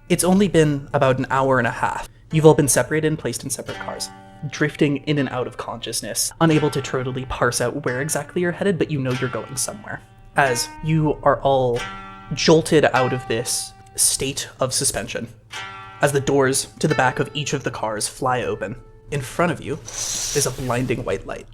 It's only been about an hour and a half. You've all been separated and placed in separate cars, drifting in and out of consciousness, unable to totally parse out where exactly you're headed, but you know you're going somewhere. As you are all jolted out of this state of suspension, as the doors to the back of each of the cars fly open, in front of you is a blinding white light.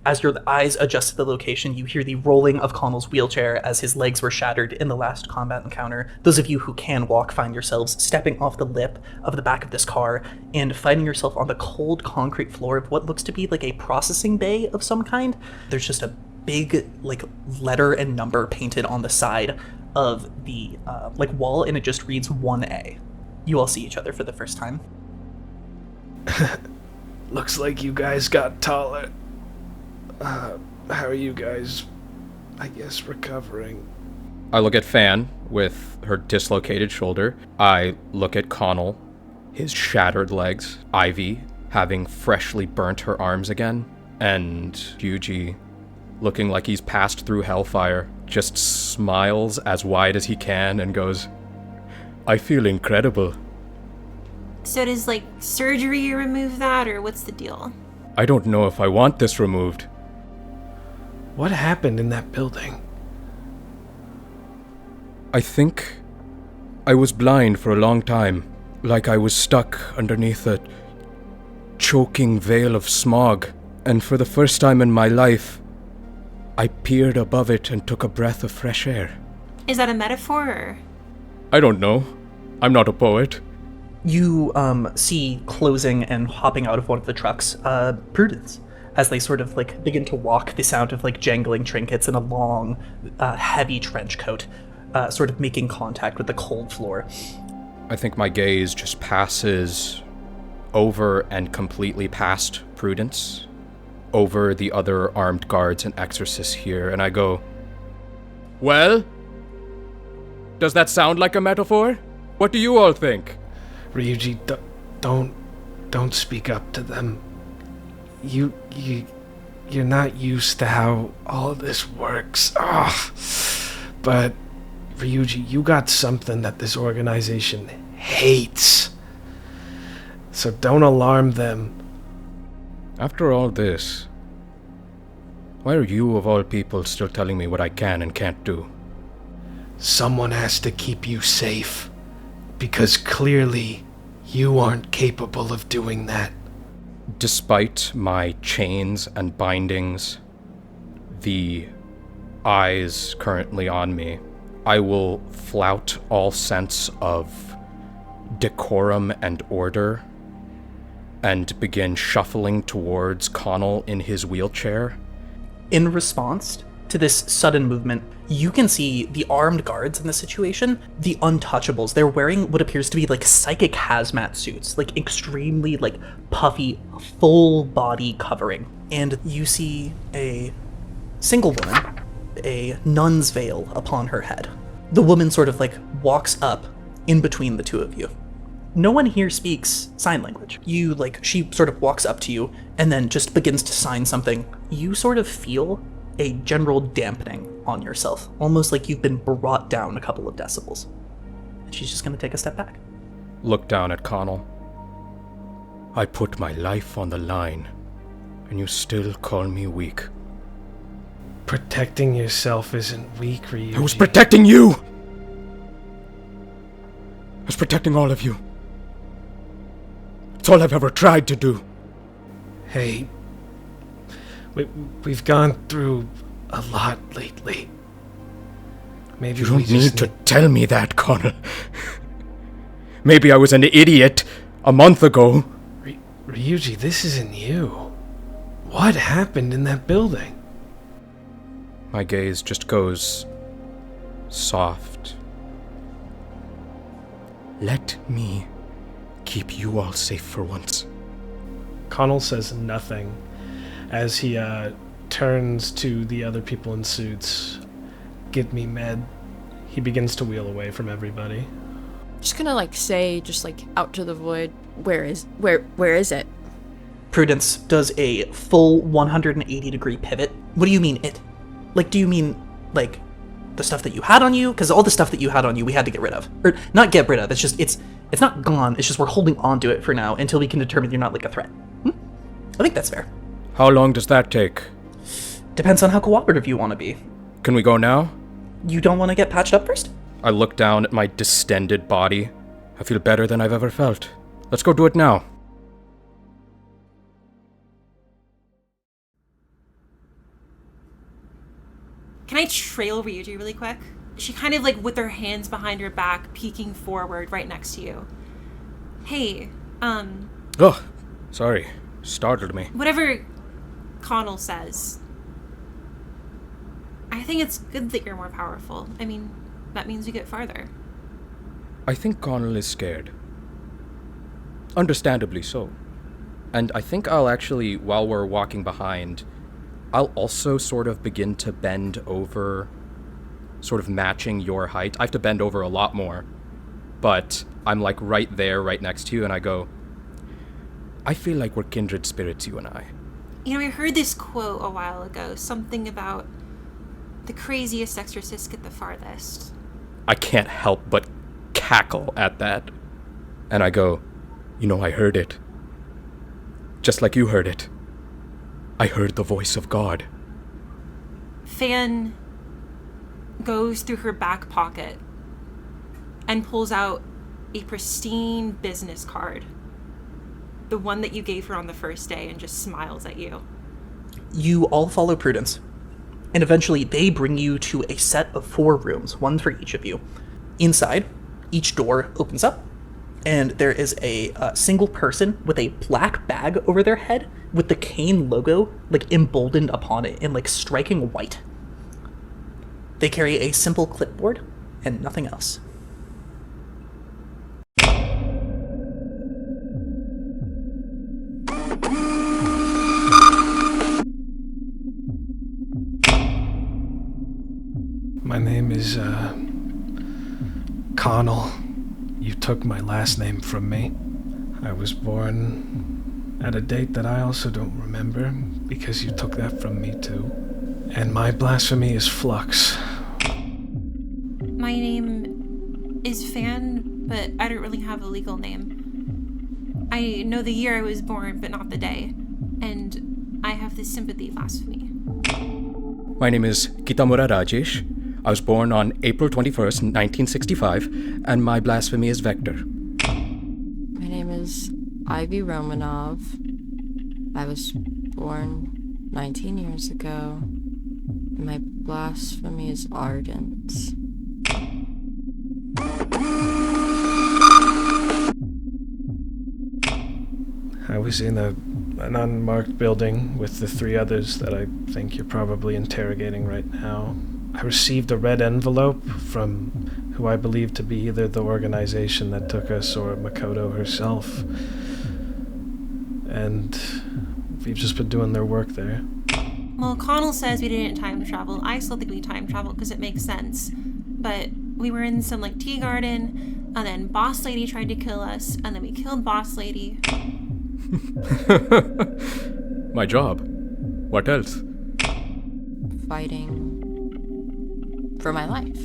As your eyes adjust to the location, you hear the rolling of Connell's wheelchair as his legs were shattered in the last combat encounter. Those of you who can walk find yourselves stepping off the lip of the back of this car and finding yourself on the cold concrete floor of what looks to be like a processing bay of some kind. There's just a big letter and number painted on the side of the wall, and it just reads 1A. You all see each other for the first time. Looks like you guys got taller. How are you guys, I guess, recovering? I look at Phan with her dislocated shoulder. I look at Connell, his shattered legs. Ivy, having freshly burnt her arms again. And Ryuji, looking like he's passed through hellfire, just smiles as wide as he can and goes, "I feel incredible." So does, surgery remove that, or what's the deal? I don't know if I want this removed. What happened in that building? I think I was blind for a long time, like I was stuck underneath a choking veil of smog, and for the first time in my life, I peered above it and took a breath of fresh air. Is that a metaphor, or? I don't know. I'm not a poet. You see closing and hopping out of one of the trucks, Prudence, as they sort of begin to walk, the sound of jangling trinkets in a long, heavy trench coat, sort of making contact with the cold floor. I think my gaze just passes over and completely past Prudence, over the other armed guards and exorcists here, and I go, "Well? Does that sound like a metaphor? What do you all think?" Ryuji, don't speak up to them. You're not used to how all of this works. But Ryuji, you got something that this organization hates. So don't alarm them. After all this, why are you of all people still telling me what I can and can't do? Someone has to keep you safe, because clearly you aren't capable of doing that. Despite my chains and bindings, the eyes currently on me, I will flout all sense of decorum and order and begin shuffling towards Connell in his wheelchair. In response to this sudden movement, you can see the armed guards in the situation, the untouchables. They're wearing what appears to be like psychic hazmat suits, like extremely like puffy, full body covering. And you see a single woman, a nun's veil upon her head. The woman sort of like walks up in between the two of you. No one here speaks sign language. She sort of walks up to you and then just begins to sign something. You sort of feel a general dampening on yourself, almost like you've been brought down a couple of decibels. And she's just gonna take a step back. Look down at Connell. I put my life on the line, and you still call me weak. Protecting yourself isn't weak, Ryuji. I was protecting you! I was protecting all of you. It's all I've ever tried to do. Hey, we've gone through a lot lately. Maybe You don't need to tell me that, Connell. Maybe I was an idiot a month ago. Ryuji, this isn't you. What happened in that building? My gaze just goes soft. Let me keep you all safe for once. Connell says nothing as he turns to the other people in suits. Give me med. He begins to wheel away from everybody. Just gonna say out to the void, where is it? Prudence does a full 180-degree pivot. What do you mean it? Do you mean the stuff that you had on you? Because all the stuff that you had on you we had to get rid of. Or not get rid of, it's just it's not gone, it's just we're holding on to it for now until we can determine you're not a threat. I think that's fair. How long does that take? Depends on how cooperative you want to be. Can we go now? You don't want to get patched up first? I look down at my distended body. I feel better than I've ever felt. Let's go do it now. Can I trail Ryuji really quick? She kind of with her hands behind her back, peeking forward right next to you. Hey, Oh, sorry. Startled me. whatever Connell says, I think it's good that you're more powerful. I mean, that means we get farther. I think Connell is scared. Understandably so. And I think I'll actually, while we're walking behind, I'll also sort of begin to bend over, sort of matching your height. I have to bend over a lot more, but I'm right there, right next to you, and I go, I feel like we're kindred spirits, you and I. I heard this quote a while ago, something about the craziest exorcists get the farthest. I can't help but cackle at that. And I go, I heard it. Just like you heard it. I heard the voice of God. Phan goes through her back pocket and pulls out a pristine business card. The one that you gave her on the first day, and just smiles at you. You all follow Prudence, and eventually they bring you to a set of 4 rooms, one for each of you. Inside, each door opens up, and there is a single person with a black bag over their head with the Cain logo emboldened upon it in striking white. They carry a simple clipboard and nothing else. My name is, Connell. You took my last name from me. I was born at a date that I also don't remember, because you took that from me too. And my blasphemy is Flux. My name is Phan, but I don't really have a legal name. I know the year I was born, but not the day. And I have this sympathy blasphemy. My name is Kitamura Rajesh. I was born on April 21st, 1965, and my blasphemy is Vector. My name is Ivy Romanov. I was born 19 years ago. My blasphemy is Ardent. I was in an unmarked building with the 3 others that I think you're probably interrogating right now. I received a red envelope from who I believe to be either the organization that took us or Makoto herself. And we've just been doing their work there. Well, Connell says we didn't time travel. I still think we time traveled because it makes sense. But we were in some, tea garden, and then Boss Lady tried to kill us, and then we killed Boss Lady. My job. What else? Fighting for my life.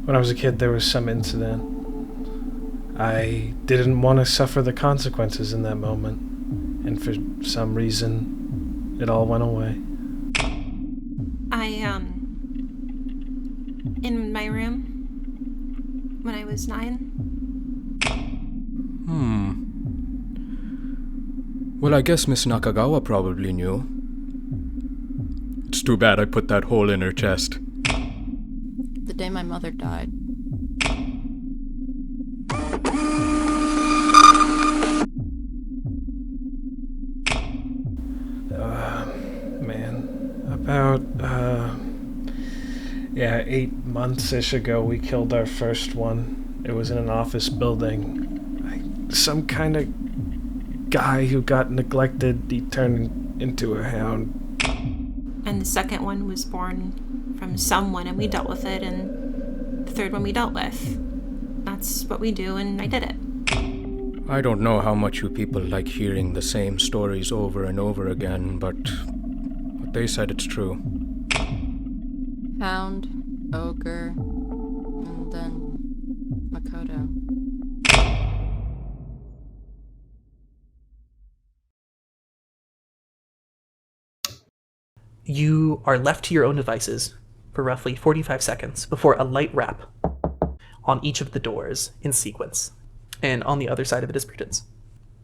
When I was a kid, there was some incident. I didn't want to suffer the consequences in that moment, and for some reason, it all went away. In my room, when I was 9. Well, I guess Miss Nakagawa probably knew. It's too bad I put that hole in her chest. The day my mother died. About 8 months-ish ago, we killed our first one. It was in an office building. Some kind of guy who got neglected, he turned into a hound. And the second one was born from someone, and we dealt with it, and the third one we dealt with. That's what we do, and I did it. I don't know how much you people like hearing the same stories over and over again, but they said it's true. Hound, ogre, and then Makoto. You are left to your own devices for roughly 45 seconds before a light rap on each of the doors in sequence. And on the other side of it is Prudence.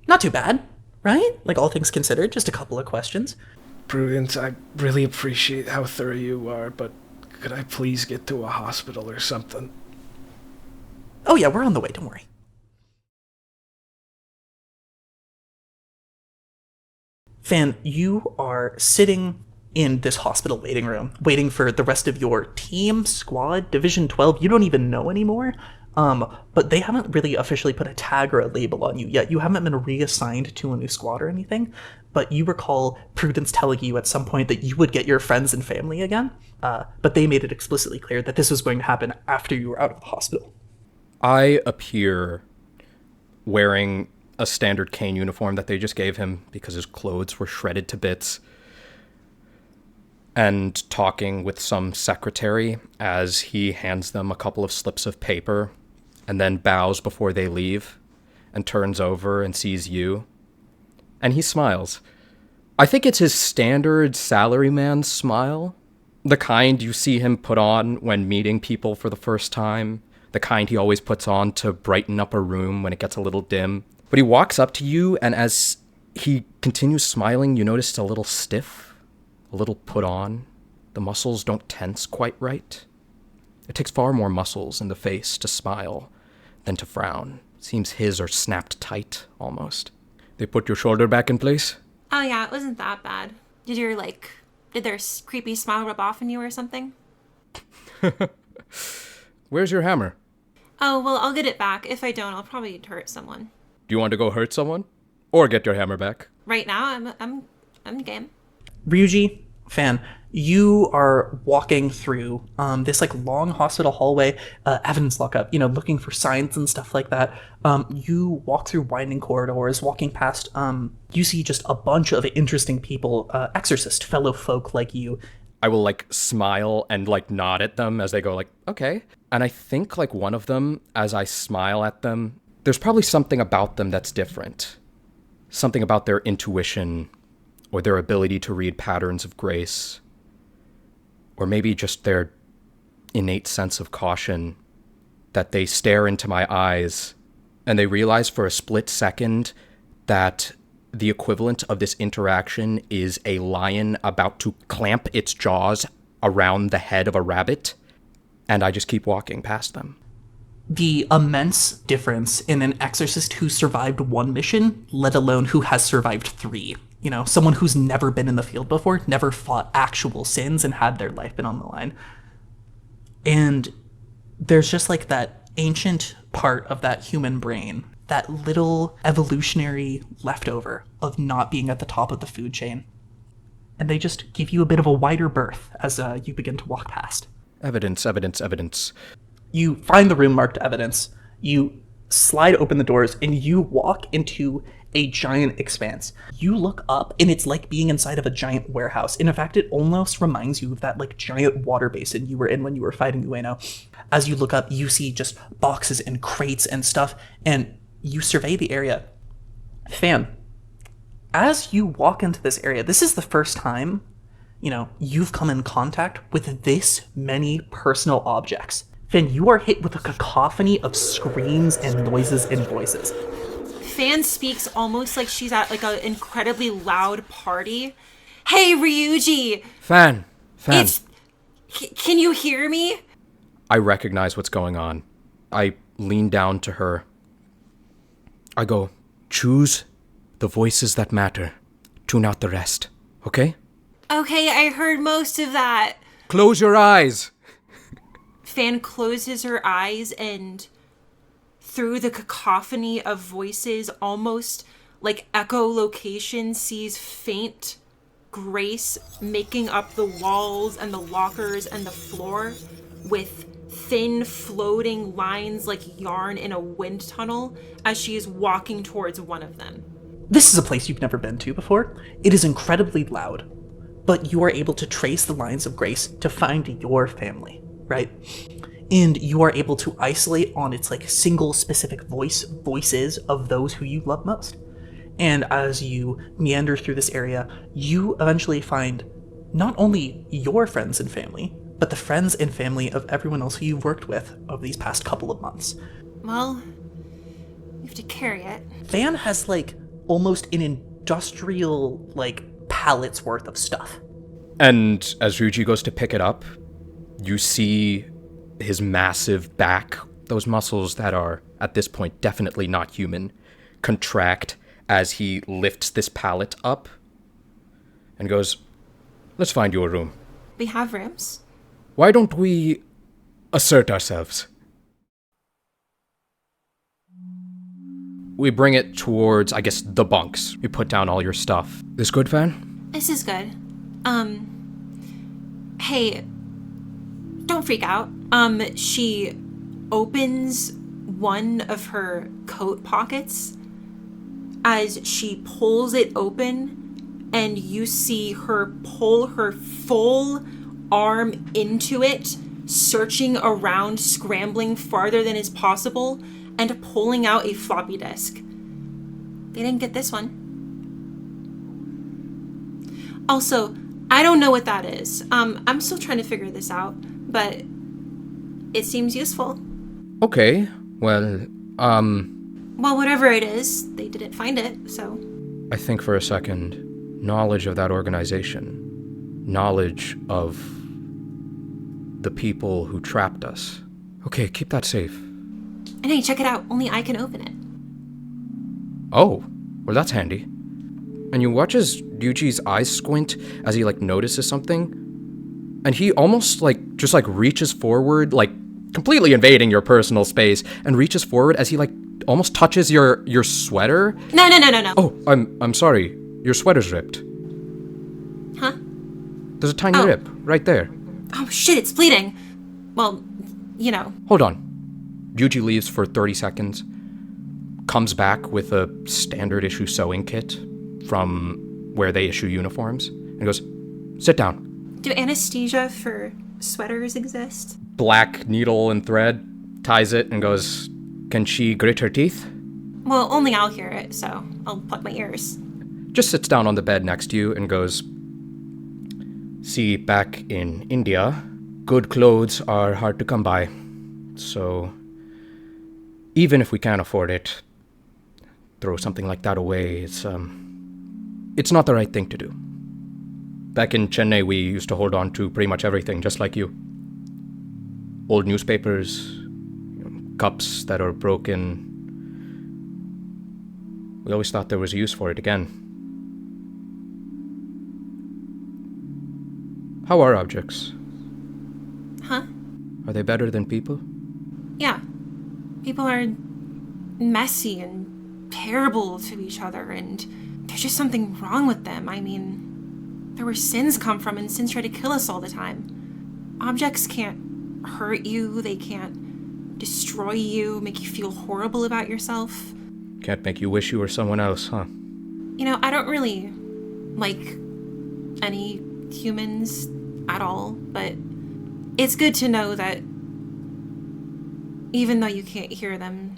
Not too bad, right? All things considered, just a couple of questions. Prudence, I really appreciate how thorough you are, but could I please get to a hospital or something? Oh yeah, we're on the way, don't worry. Phan, you are sitting in this hospital waiting room, waiting for the rest of your team, squad, Division 12, you don't even know anymore. But they haven't really officially put a tag or a label on you yet. You haven't been reassigned to a new squad or anything, but you recall Prudence telling you at some point that you would get your friends and family again, but they made it explicitly clear that this was going to happen after you were out of the hospital. I appear wearing a standard Cain uniform that they just gave him because his clothes were shredded to bits, and talking with some secretary as he hands them a couple of slips of paper and then bows before they leave and turns over and sees you. And he smiles. I think it's his standard salaryman smile. The kind you see him put on when meeting people for the first time. The kind he always puts on to brighten up a room when it gets a little dim. But he walks up to you, and as he continues smiling, you notice it's a little stiff, a little put on. The muscles don't tense quite right. It takes far more muscles in the face to smile than to frown. It seems his are snapped tight, almost. They put your shoulder back in place? Oh yeah, it wasn't that bad. Did their creepy smile rub off on you or something? Where's your hammer? Oh, well, I'll get it back. If I don't, I'll probably hurt someone. Do you want to go hurt someone? Or get your hammer back? Right now, I'm game. Ryuji, Phan, you are walking through this long hospital hallway, evidence lockup, looking for signs and stuff like that. You walk through winding corridors, walking past, you see just a bunch of interesting people, exorcist fellow folk like you. I will smile and nod at them as they go okay. And I think one of them, as I smile at them, there's probably something about them that's different. Something about their intuition or their ability to read patterns of grace. Or maybe just their innate sense of caution, that they stare into my eyes and they realize for a split second that the equivalent of this interaction is a lion about to clamp its jaws around the head of a rabbit. And I just keep walking past them. The immense difference in an exorcist who survived one mission, let alone who has survived 3. You know, someone who's never been in the field before, never fought actual sins and had their life been on the line. And there's just like that ancient part of that human brain, that little evolutionary leftover of not being at the top of the food chain. And they just give you a bit of a wider berth as you begin to walk past. Evidence, evidence, evidence. You find the room marked evidence, you slide open the doors, and you walk into a giant expanse. You look up, and it's like being inside of a giant warehouse. And in fact, it almost reminds you of that like giant water basin you were in when you were fighting Ueno. As you look up, you see just boxes and crates and stuff, and you survey the area. Phan, as you walk into this area, this is the first time, you know, you've come in contact with this many personal objects. Phan, you are hit with a cacophony of screams and noises and voices. Phan speaks almost like she's at like an incredibly loud party. Hey, Ryuji! Phan! Can you hear me? I recognize what's going on. I lean down to her. I go, choose the voices that matter. Tune out the rest. Okay? Okay, I heard most of that. Close your eyes! Phan closes her eyes, and through the cacophony of voices, almost like echolocation, sees faint grace making up the walls and the lockers and the floor with thin floating lines like yarn in a wind tunnel as she is walking towards one of them. This is a place you've never been to before. It is incredibly loud, but you are able to trace the lines of grace to find your family, right? And you are able to isolate on its like single specific voices of those who you love most. And as you meander through this area, you eventually find not only your friends and family, but the friends and family of everyone else who you've worked with over these past couple of months. Well, you have to carry it. Phan has like almost an industrial like pallet's worth of stuff. And as Ryuji goes to pick it up, you see his massive back, those muscles that are, at this point, definitely not human, contract as he lifts this pallet up and goes, let's find you a room. We have rooms? Why don't we assert ourselves? We bring it towards, I guess, the bunks. You put down all your stuff. This good, Phan? This is good. Hey, don't freak out. She opens one of her coat pockets as she pulls it open, and you see her pull her full arm into it, searching around, scrambling farther than is possible, and pulling out a floppy disk. They didn't get this one. Also, I don't know what that is. I'm still trying to figure this out, but it seems useful. Okay, well, Well, whatever it is, they didn't find it, so... I think for a second, knowledge of that organization, knowledge of the people who trapped us. Okay, keep that safe. And hey, check it out. Only I can open it. Oh, well that's handy. And you watch as Ryuji's eyes squint as he, notices something. And he almost, just reaches forward, completely invading your personal space, and reaches forward as he, almost touches your sweater. No. Oh, I'm sorry. Your sweater's ripped. Huh? There's a tiny rip right there. Oh, shit, it's bleeding. Well, Hold on. Ryuji leaves for 30 seconds, comes back with a standard issue sewing kit from where they issue uniforms, and goes, sit down. Do anesthesia for sweaters exist? Black needle and thread, ties it, and goes, can she grit her teeth? Well, only I'll hear it, so I'll plug my ears. Just sits down on the bed next to you and goes, see, back in India, good clothes are hard to come by. So, even if we can't afford it, throw something like that away, it's not the right thing to do. Back in Chennai, we used to hold on to pretty much everything, just like you. old newspapers, cups that are broken. We always thought there was a use for it again. How are objects? Huh? Are they better than people? Yeah. People are messy and terrible to each other, and there's just something wrong with them. I mean, they're where sins come from, and sins try to kill us all the time. Objects can't hurt you, they can't destroy you, make you feel horrible about yourself. Can't make you wish you were someone else, huh? You know, I don't really like any humans at all, but it's good to know that even though you can't hear them,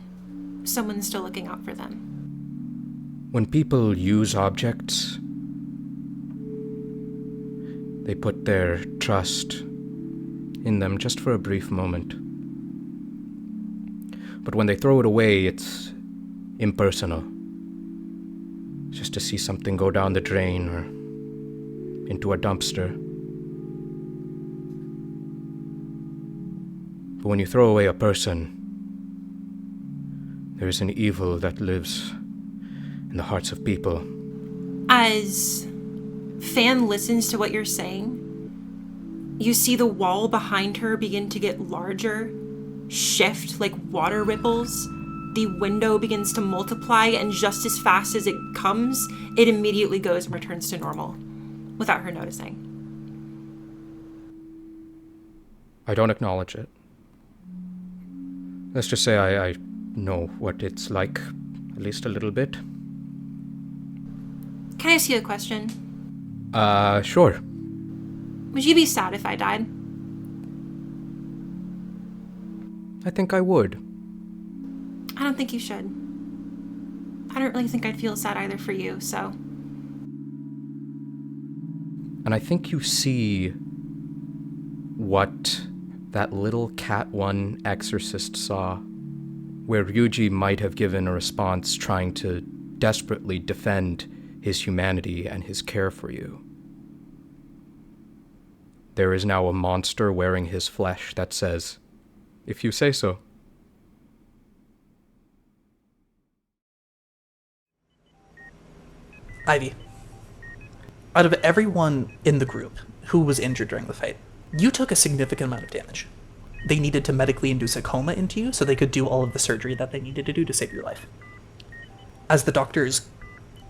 someone's still looking out for them. When people use objects, they put their trust in them just for a brief moment. But when they throw it away, it's impersonal. Just to see something go down the drain or into a dumpster. But when you throw away a person, there is an evil that lives in the hearts of people. As Phan listens to what you're saying, you see the wall behind her begin to get larger, shift like water ripples. The window begins to multiply, and just as fast as it comes, it immediately goes and returns to normal, without her noticing. I don't acknowledge it. Let's just say I know what it's like, at least a little bit. Can I ask you a question? Sure. Would you be sad if I died? I think I would. I don't think you should. I don't really think I'd feel sad either for you, so... And I think you see what that little Cat 1 exorcist saw, where Ryuji might have given a response trying to desperately defend his humanity and his care for you. There is now a monster wearing his flesh that says, "If you say so." Ivy, out of everyone in the group who was injured during the fight, you took a significant amount of damage. They needed to medically induce a coma into you so they could do all of the surgery that they needed to do to save your life. As the doctors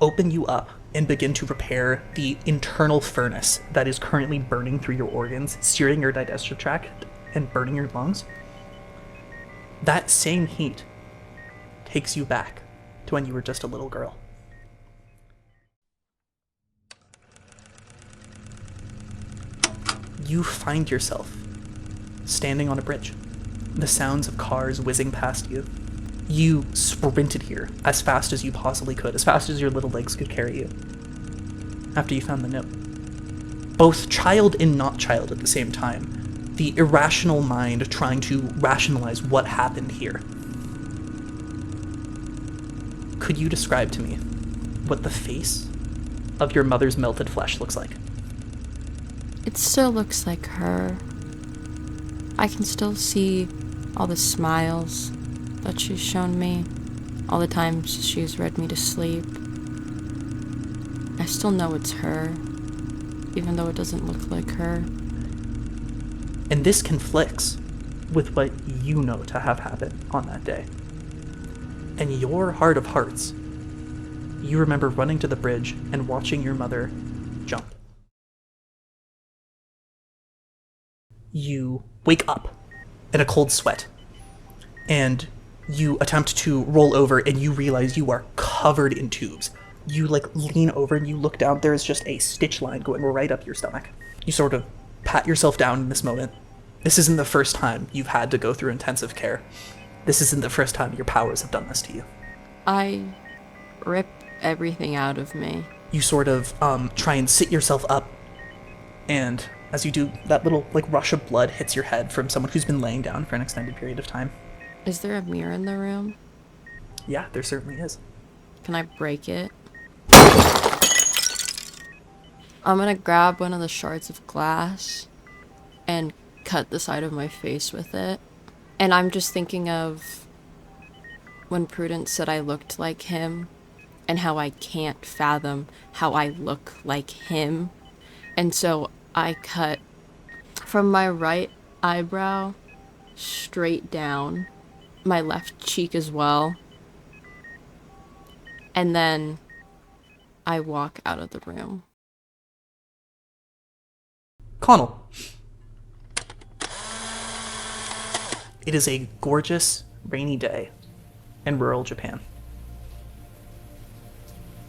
open you up and begin to repair the internal furnace that is currently burning through your organs, searing your digestive tract and burning your lungs, that same heat takes you back to when you were just a little girl. You find yourself standing on a bridge, the sounds of cars whizzing past you. You sprinted here as fast as you possibly could, as fast as your little legs could carry you, after you found the note. Both child and not child at the same time, the irrational mind trying to rationalize what happened here. Could you describe to me what the face of your mother's melted flesh looks like? It still looks like her. I can still see all the smiles that she's shown me, all the times she's read me to sleep. I still know it's her, even though it doesn't look like her. And this conflicts with what you know to have happened on that day. In your heart of hearts, you remember running to the bridge and watching your mother jump. You wake up in a cold sweat, and you attempt to roll over, and you realize you are covered in tubes. You lean over and you look down. There is just a stitch line going right up your stomach. You sort of pat yourself down in this moment. This isn't the first time you've had to go through intensive care. This isn't the first time your powers have done this to you. I rip everything out of me. You sort of try and sit yourself up, and as you do, that little rush of blood hits your head from someone who's been laying down for an extended period of time. Is there a mirror in the room? Yeah, there certainly is. Can I break it? I'm gonna grab one of the shards of glass and cut the side of my face with it. And I'm just thinking of when Prudence said I looked like him, and how I can't fathom how I look like him. And so I cut from my right eyebrow straight down, my left cheek as well. And then I walk out of the room. Connell. It is a gorgeous, rainy day in rural Japan.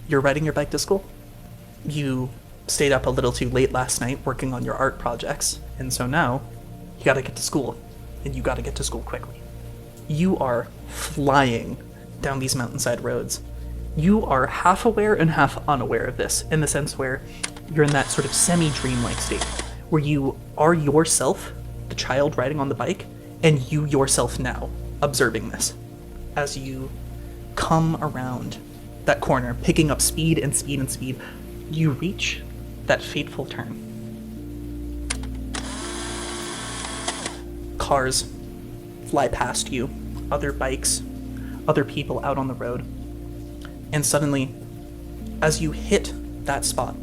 You're riding your bike to school. You stayed up a little too late last night working on your art projects, and so now you gotta get to school, and you gotta get to school quickly. You are flying down these mountainside roads. You are half aware and half unaware of this, in the sense where you're in that sort of semi-dreamlike state, where you are yourself, the child riding on the bike, and you yourself now observing this as you come around that corner, picking up speed and speed and speed. You reach that fateful turn. Cars fly past you, other bikes, other people out on the road. And suddenly, as you hit that spot,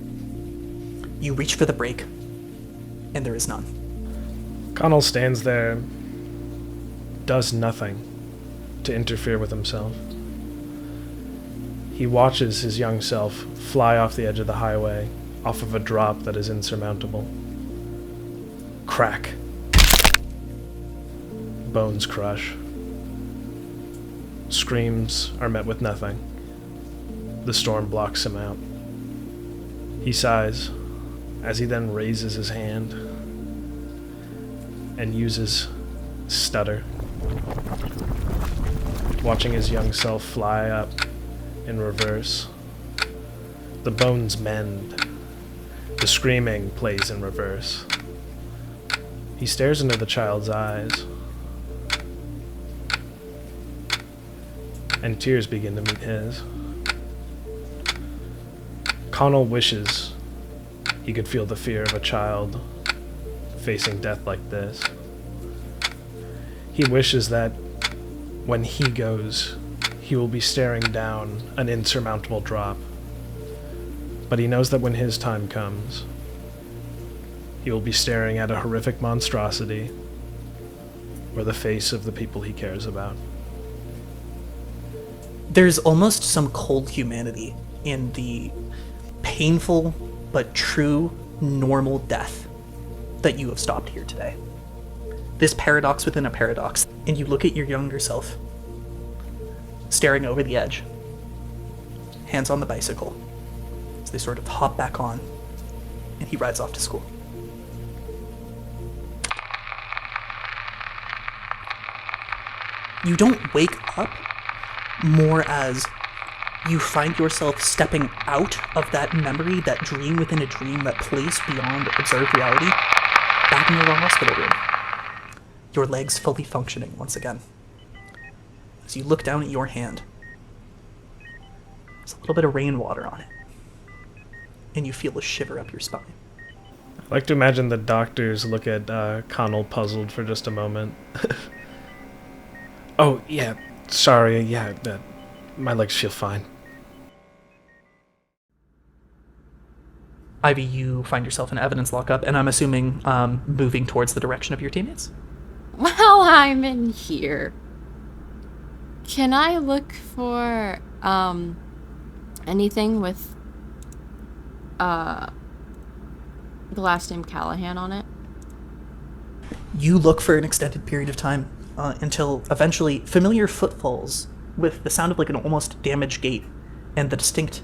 you reach for the brake, and there is none. Connell stands there, does nothing to interfere with himself. He watches his young self fly off the edge of the highway, off of a drop that is insurmountable. Crack. Bones crush. Screams are met with nothing. The storm blocks him out. He sighs as he then raises his hand and uses stutter, watching his young self fly up in reverse. The bones mend. The screaming plays in reverse. He stares into the child's eyes, and tears begin to meet his. Connell wishes he could feel the fear of a child facing death like this. He wishes that when he goes, he will be staring down an insurmountable drop. But he knows that when his time comes, he will be staring at a horrific monstrosity or the face of the people he cares about. There's almost some cold humanity in the painful but true normal death that you have stopped here today. This paradox within a paradox, and you look at your younger self, staring over the edge, hands on the bicycle, as they sort of hop back on, and he rides off to school. You don't wake up more as you find yourself stepping out of that memory, that dream within a dream, that place beyond observed reality, back in your hospital room. Your legs fully functioning once again. As you look down at your hand, there's a little bit of rainwater on it, and you feel a shiver up your spine. I like to imagine the doctors look at Connell puzzled for just a moment. Oh, yeah, sorry, yeah, my legs feel fine. Ivy, you find yourself in evidence lockup, and I'm assuming moving towards the direction of your teammates? While I'm in here, can I look for anything with the last name Callahan on it? You look for an extended period of time until eventually familiar footfalls with the sound of like an almost damaged gate and the distinct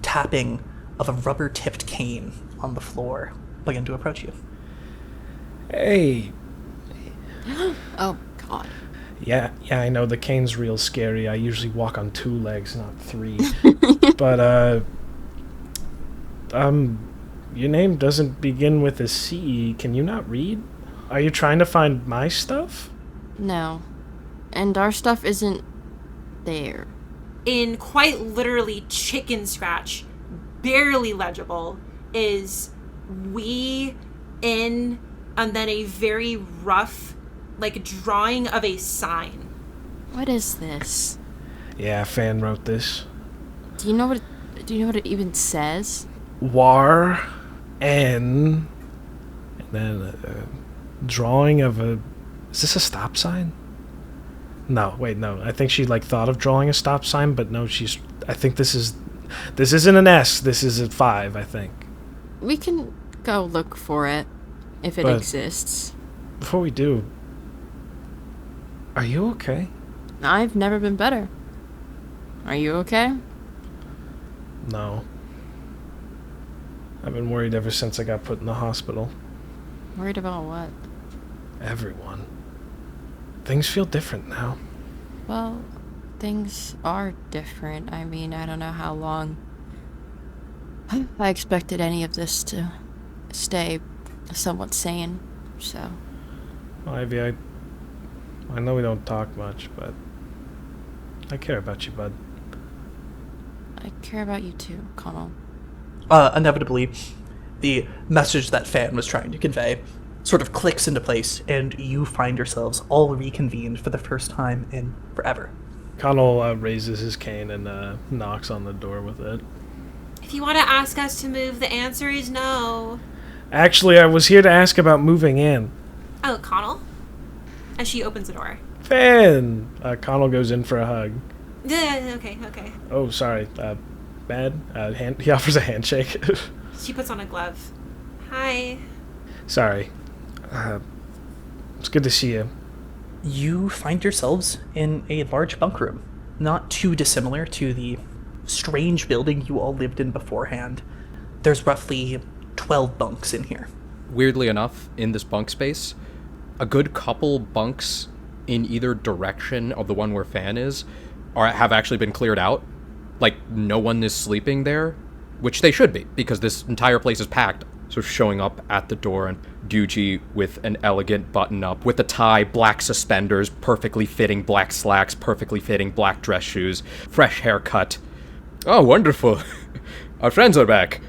tapping of a rubber-tipped cane on the floor begin to approach you. Hey. Oh, God. Yeah, I know the cane's real scary. I usually walk on 2 legs, not 3. But, your name doesn't begin with a C. Can you not read? Are you trying to find my stuff? No. And our stuff isn't there. In quite literally chicken scratch, barely legible, is we in and then a very rough, like, drawing of a sign. What is this? Yeah, Phan wrote this. Do you know what it even says? War N, and then a drawing of a... Is this a stop sign? No, wait, no. I think she, like, thought of drawing a stop sign, but no, I think this isn't an S. This is a 5, I think. We can go look for it, if it exists. Before we do, are you okay? I've never been better. Are you okay? No. I've been worried ever since I got put in the hospital. Worried about what? Everyone. Things feel different now. Well, things are different. I mean, I don't know how long I expected any of this to stay somewhat sane, so... Well, Ivy, I know we don't talk much, but I care about you, bud. I care about you too, Connell. Inevitably, the message that Phan was trying to convey sort of clicks into place, and you find yourselves all reconvened for the first time in forever. Connell raises his cane and knocks on the door with it. If you want to ask us to move, the answer is no. Actually, I was here to ask about moving in. Oh, Connell? As she opens the door. Phan! Connell goes in for a hug. Yeah, okay. Oh, sorry. Bad? He offers a handshake. She puts on a glove. Hi. Sorry. It's good to see you. You find yourselves in a large bunk room, not too dissimilar to the strange building you all lived in beforehand. There's roughly 12 bunks in here. Weirdly enough, in this bunk space, a good couple bunks in either direction of the one where Phan is have actually been cleared out. Like, no one is sleeping there, which they should be, because this entire place is packed. So showing up at the door, and Ryuji with an elegant button-up, with a tie, black suspenders, perfectly fitting black slacks, perfectly fitting black dress shoes, fresh haircut. Oh, wonderful. Our friends are back.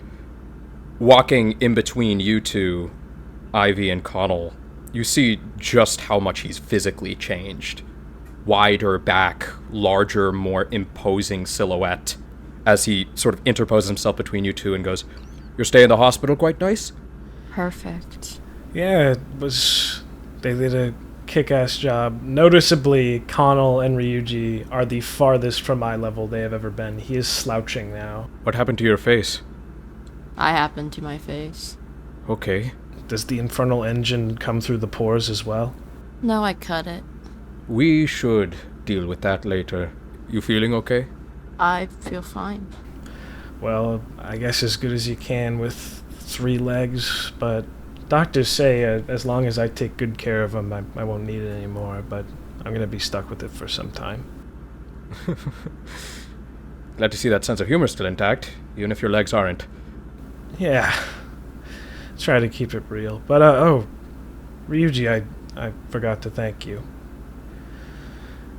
Walking in between you two, Ivy and Connell, you see just how much he's physically changed. Wider back, larger, more imposing silhouette, as he sort of interposes himself between you two and goes, "Your stay in the hospital quite nice?" Perfect. Yeah, they did a kick-ass job. Noticeably, Connell and Ryuji are the farthest from eye level they have ever been. He is slouching now. What happened to your face? I happened to my face. Okay. Does the infernal engine come through the pores as well? No, I cut it. We should deal with that later. You feeling okay? I feel fine. Well, I guess as good as you can with 3 legs, but doctors say as long as I take good care of them, I won't need it anymore, but I'm going to be stuck with it for some time. Glad to see that sense of humor still intact, even if your legs aren't. Yeah. Try to keep it real. But, Ryuji, I forgot to thank you.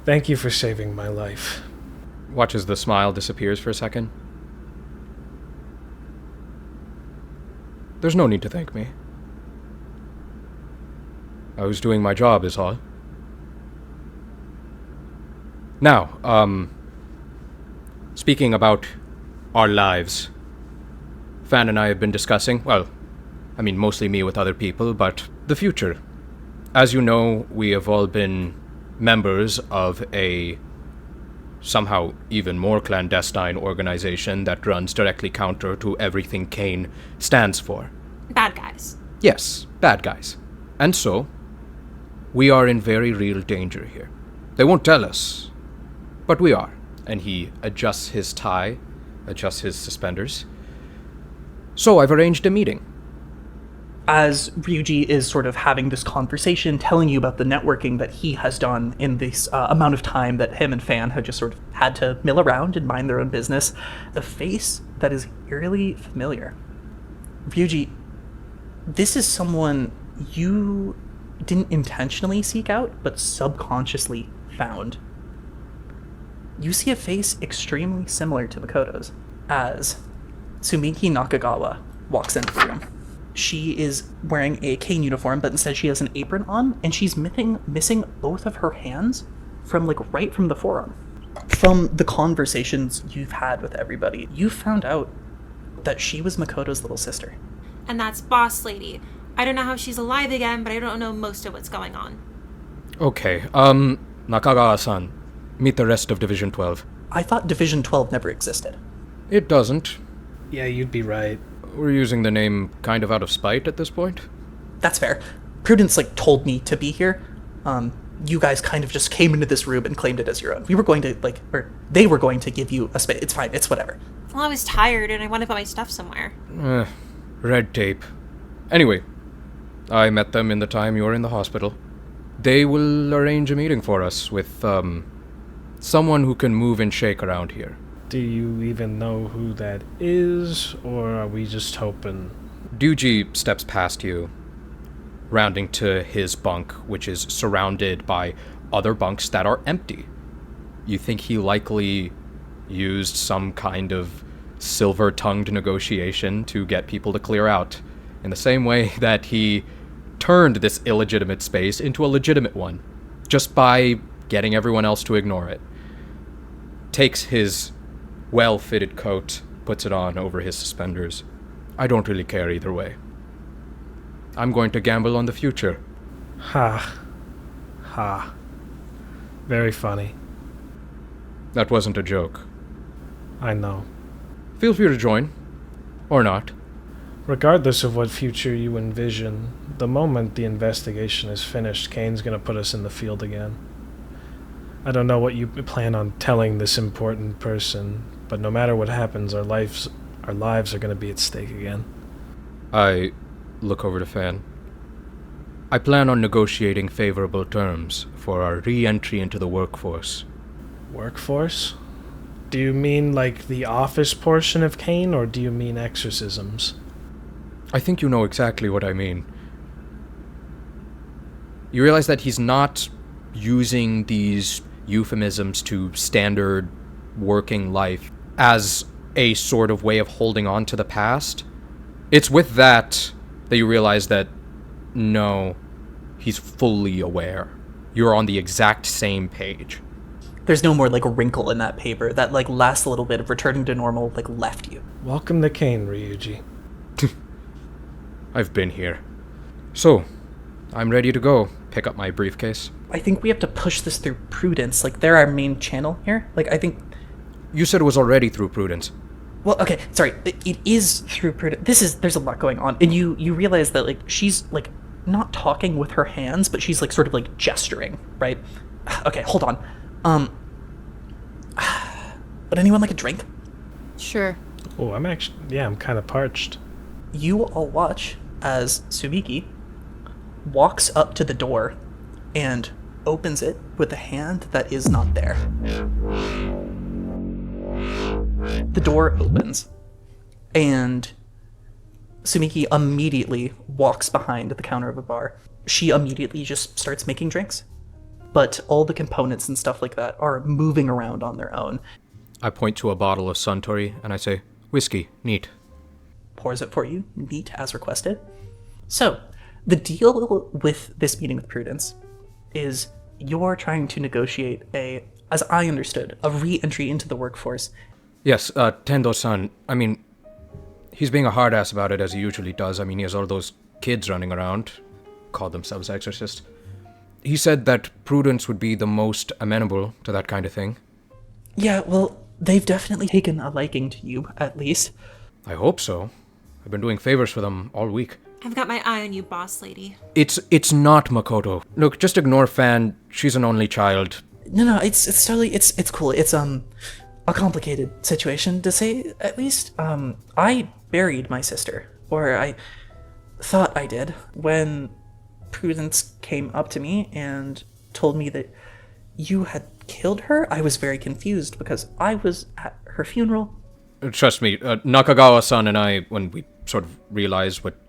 Thank you for saving my life. Watch as the smile disappears for a second. There's no need to thank me. I was doing my job, is all. Now, speaking about our lives, Phan and I have been discussing, well, I mean mostly me with other people, but the future. As you know, we have all been members of a somehow even more clandestine organization that runs directly counter to everything Cain stands for. Bad guys. Yes, bad guys. And so, we are in very real danger here. They won't tell us, but we are. And he adjusts his tie, adjusts his suspenders. So I've arranged a meeting. As Ryuji is sort of having this conversation, telling you about the networking that he has done in this amount of time that him and Phan had just sort of had to mill around and mind their own business, the face that is eerily familiar. Ryuji, this is someone you didn't intentionally seek out, but subconsciously found. You see a face extremely similar to Makoto's as Tsumiki Nakagawa walks into the room. She is wearing a Cain uniform, but instead she has an apron on, and she's missing both of her hands from, like, right from the forearm. From the conversations you've had with everybody, you found out that she was Makoto's little sister. And that's Boss Lady. I don't know how she's alive again, but I don't know most of what's going on. Okay, Nakagawa-san, meet the rest of Division 12. I thought Division 12 never existed. It doesn't. Yeah, you'd be right. We're using the name kind of out of spite at this point. That's fair. Prudence, like, told me to be here. You guys kind of just came into this room and claimed it as your own. We were going to, like, or they were going to give you a space. It's fine. It's whatever. Well, I was tired and I wanted to put my stuff somewhere. Red tape. Anyway, I met them in the time you were in the hospital. They will arrange a meeting for us with, someone who can move and shake around here. Do you even know who that is, or are we just hoping? Ryuji steps past you, rounding to his bunk, which is surrounded by other bunks that are empty. You think he likely used some kind of silver-tongued negotiation to get people to clear out, in the same way that he turned this illegitimate space into a legitimate one, just by getting everyone else to ignore it. Takes his well-fitted coat, puts it on over his suspenders. I don't really care either way. I'm going to gamble on the future. Ha. Ha. Very funny. That wasn't a joke. I know. Feel free to join. Or not. Regardless of what future you envision, the moment the investigation is finished, Cain's gonna put us in the field again. I don't know what you plan on telling this important person, but no matter what happens, our lives are gonna be at stake again. I look over to Phan. I plan on negotiating favorable terms for our re-entry into the workforce. Workforce? Do you mean like the office portion of Cain, or do you mean exorcisms? I think you know exactly what I mean. You realize that he's not using these euphemisms to standard working life as a sort of way of holding on to the past. It's with that you realize that, no, he's fully aware. You're on the exact same page. There's no more, like, wrinkle in that paper. That, like, last little bit of returning to normal, like, left you. Welcome to Cain, Ryuji. I've been here. So, I'm ready to go. Pick up my briefcase. I think we have to push this through Prudence. Like, they're our main channel here. Like, I think... You said it was already through Prudence. Well, okay, sorry. It is through Prudence. There's a lot going on. And you realize that, like, she's, like, not talking with her hands, but she's, like, sort of, like, gesturing, right? Okay, hold on. Would anyone like a drink? Sure. Oh, I'm kind of parched. You all watch as Sumiki walks up to the door and opens it with a hand that is not there. The door opens, and Sumiki immediately walks behind the counter of a bar. She immediately just starts making drinks, but all the components and stuff like that are moving around on their own. I point to a bottle of Suntory, and I say, whiskey, neat. Pours it for you, neat as requested. So, the deal with this meeting with Prudence is you're trying to negotiate as I understood, a re-entry into the workforce. Yes, Tendo-san, I mean, he's being a hard ass about it as he usually does. I mean, he has all those kids running around, call themselves exorcists. He said that Prudence would be the most amenable to that kind of thing. Yeah, well, they've definitely taken a liking to you, at least. I hope so. I've been doing favors for them all week. I've got my eye on you, Boss Lady. It's not Makoto. Look, just ignore Phan. She's an only child. No, it's totally, it's cool. It's, a complicated situation, to say at least. I buried my sister, or I thought I did, when Prudence came up to me and told me that you had killed her. I was very confused because I was at her funeral. Trust me, Nakagawa-san and I, when we sort of realized what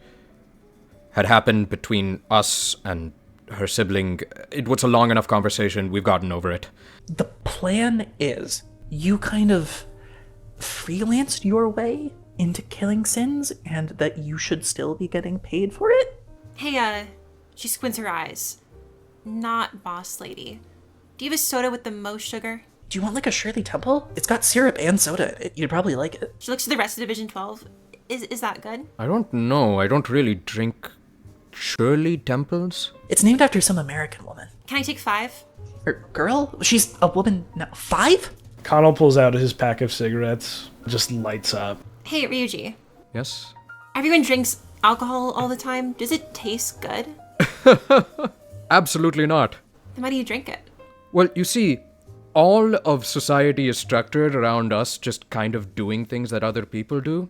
had happened between us and her sibling, it was a long enough conversation. We've gotten over it. The plan is you kind of freelanced your way into killing sins and that you should still be getting paid for it. Hey, she squints her eyes. Not boss lady. Do you have a soda with the most sugar? Do you want like a Shirley Temple? It's got syrup and soda in it. You'd probably like it. She looks at the rest of Division 12. Is that good? I don't know. I don't really drink Shirley Temples. It's named after some American woman. Can I take 5? Girl? She's a woman now. 5? Connell pulls out his pack of cigarettes, just lights up. Hey, Ryuji. Yes? Everyone drinks alcohol all the time. Does it taste good? Absolutely not. Then why do you drink it? Well, you see, all of society is structured around us just kind of doing things that other people do.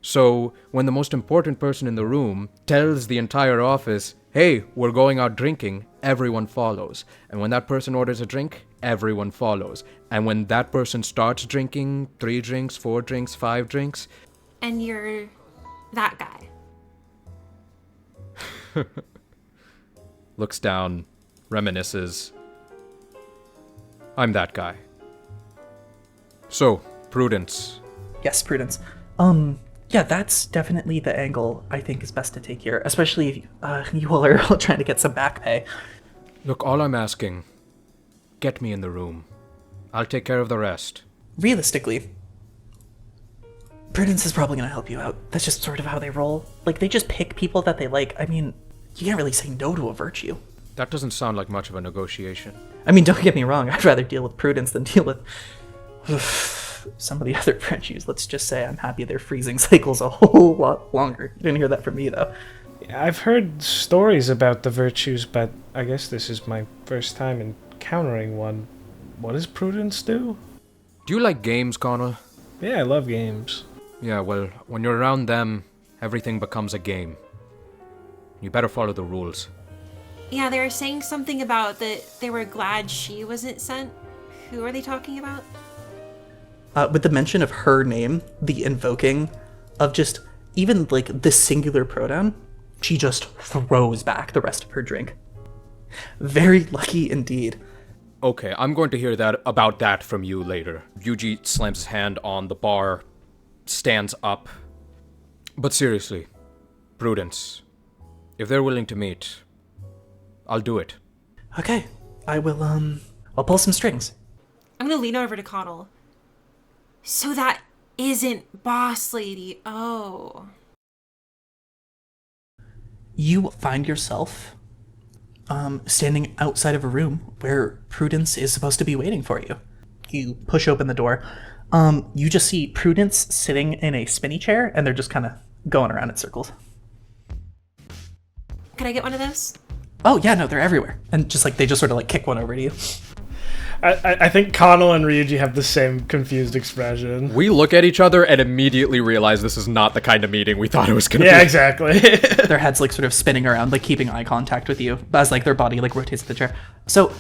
So, when the most important person in the room tells the entire office, hey, we're going out drinking, everyone follows. And when that person orders a drink, everyone follows. And when that person starts drinking 3 drinks, 4 drinks, 5 drinks... And you're that guy. Looks down, reminisces. I'm that guy. So, Prudence. Yes, Prudence. Yeah, that's definitely the angle I think is best to take here, especially if you all are all trying to get some back pay. Look, all I'm asking, get me in the room. I'll take care of the rest. Realistically, Prudence is probably going to help you out. That's just sort of how they roll. Like, they just pick people that they like. I mean, you can't really say no to a virtue. That doesn't sound like much of a negotiation. I mean, don't get me wrong, I'd rather deal with Prudence than deal with some of the other virtues. Let's just say I'm happy their freezing cycle's a whole lot longer. You didn't hear that from me, though. Yeah, I've heard stories about the virtues, but I guess this is my first time encountering one. What does Prudence do? Do you like games, Connell? Yeah, I love games. Yeah, well, when you're around them, everything becomes a game. You better follow the rules. Yeah, they were saying something about that they were glad she wasn't sent. Who are they talking about? With the mention of her name, the invoking of just even like the singular pronoun, she just throws back the rest of her drink. Very lucky indeed. Okay, I'm going to hear that about that from you later. Ryuji slams his hand on the bar, stands up. But seriously, Prudence, if they're willing to meet, I'll do it. Okay, I will, I'll pull some strings. I'm gonna lean over to Connell. So that isn't boss lady. Oh. You find yourself standing outside of a room where Prudence is supposed to be waiting for you. You push open the door. You just see Prudence sitting in a spinny chair, and they're just kind of going around in circles. Can I get one of those? Oh, yeah, no, they're everywhere. And just like, they just sort of like kick one over to you. I think Connell and Ryuji have the same confused expression. We look at each other and immediately realize this is not the kind of meeting we thought it was going to be. Yeah, exactly. Their heads like sort of spinning around, like keeping eye contact with you as like their body like rotates the chair. So,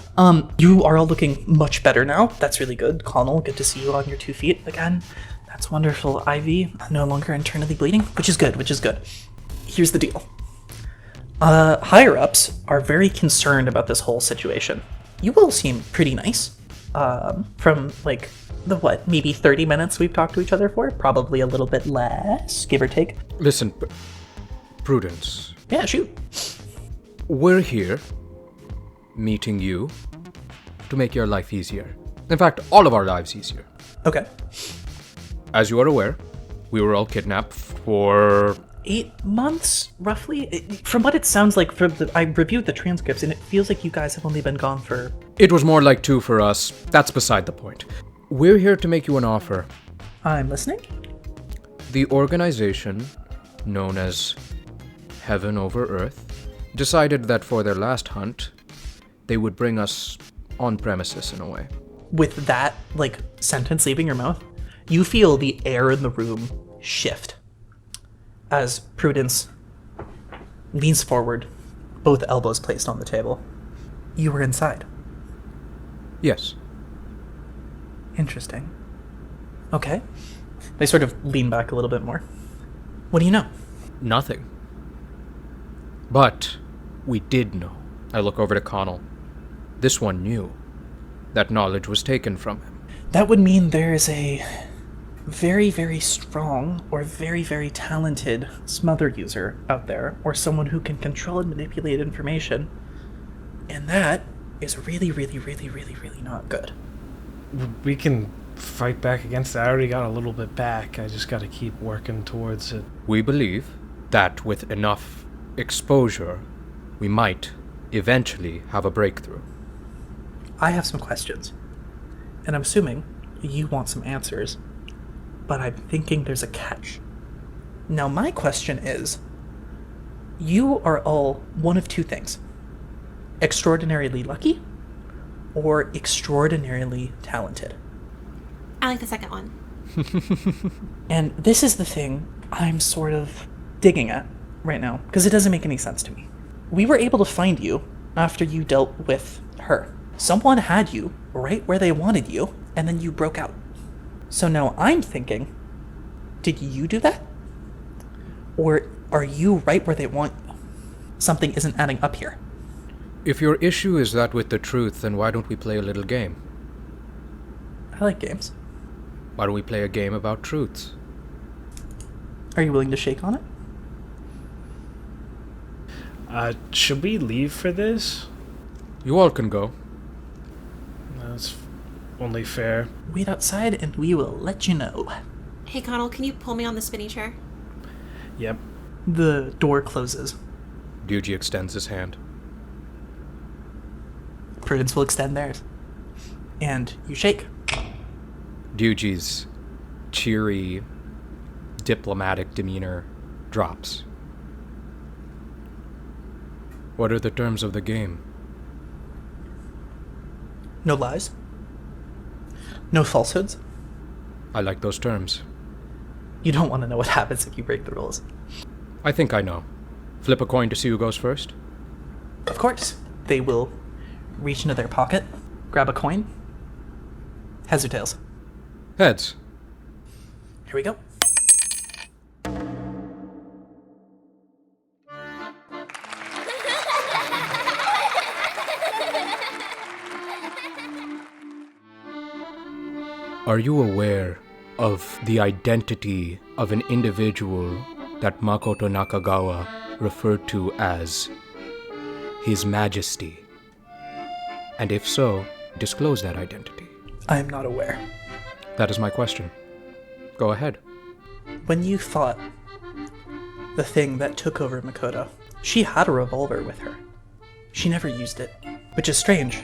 you are all looking much better now. That's really good. Connell, good to see you on your 2 feet again. That's wonderful. Ivy, no longer internally bleeding, which is good, Here's the deal. Higher-ups are very concerned about this whole situation. You all seem pretty nice. From like the maybe 30 minutes we've talked to each other for? Probably a little bit less, give or take. Listen, Prudence. Yeah, shoot. We're here, meeting you, to make your life easier. In fact, all of our lives easier. Okay. As you are aware, we were all kidnapped for 8 months, roughly? From what it sounds like, I reviewed the transcripts, and it feels like you guys have only been gone for... It was more like 2 for us. That's beside the point. We're here to make you an offer. I'm listening. The organization, known as Heaven Over Earth, decided that for their last hunt, they would bring us on premises in a way. With that, like, sentence leaving your mouth, you feel the air in the room shift. As Prudence leans forward, both elbows placed on the table. You were inside. Yes. Interesting. Okay. They sort of lean back a little bit more. What do you know? Nothing. But we did know. I look over to Connell. This one knew. That knowledge was taken from him. That would mean there is a very, very strong or very, very talented smother user out there, or someone who can control and manipulate information. And that is really, really, really, really, really not good. We can fight back against it. I already got a little bit back. I just got to keep working towards it. We believe that with enough exposure, we might eventually have a breakthrough. I have some questions, and I'm assuming you want some answers, but I'm thinking there's a catch. Now, my question is, you are all one of two things: extraordinarily lucky or extraordinarily talented. I like the second one. And this is the thing I'm sort of digging at right now, because it doesn't make any sense to me. We were able to find you after you dealt with her. Someone had you right where they wanted you, and then you broke out. So now I'm thinking, did you do that? Or are you right where they want you? Something isn't adding up here. If your issue is that with the truth, then why don't we play a little game? I like games. Why don't we play a game about truths? Are you willing to shake on it? Should we leave for this? You all can go. That's only fair. Wait outside and we will let you know. Hey, Connell, can you pull me on the spinny chair? Yep. The door closes. Ryuji extends his hand. Prudence will extend theirs. And you shake. Ryuji's cheery, diplomatic demeanor drops. What are the terms of the game? No lies. No falsehoods. I like those terms. You don't want to know what happens if you break the rules. I think I know. Flip a coin to see who goes first. Of course. They will reach into their pocket, grab a coin. Heads or tails? Heads. Here we go. Are you aware of the identity of an individual that Makoto Nakagawa referred to as His Majesty? And if so, disclose that identity. I am not aware. That is my question. Go ahead. When you fought the thing that took over Makoto, she had a revolver with her. She never used it, which is strange,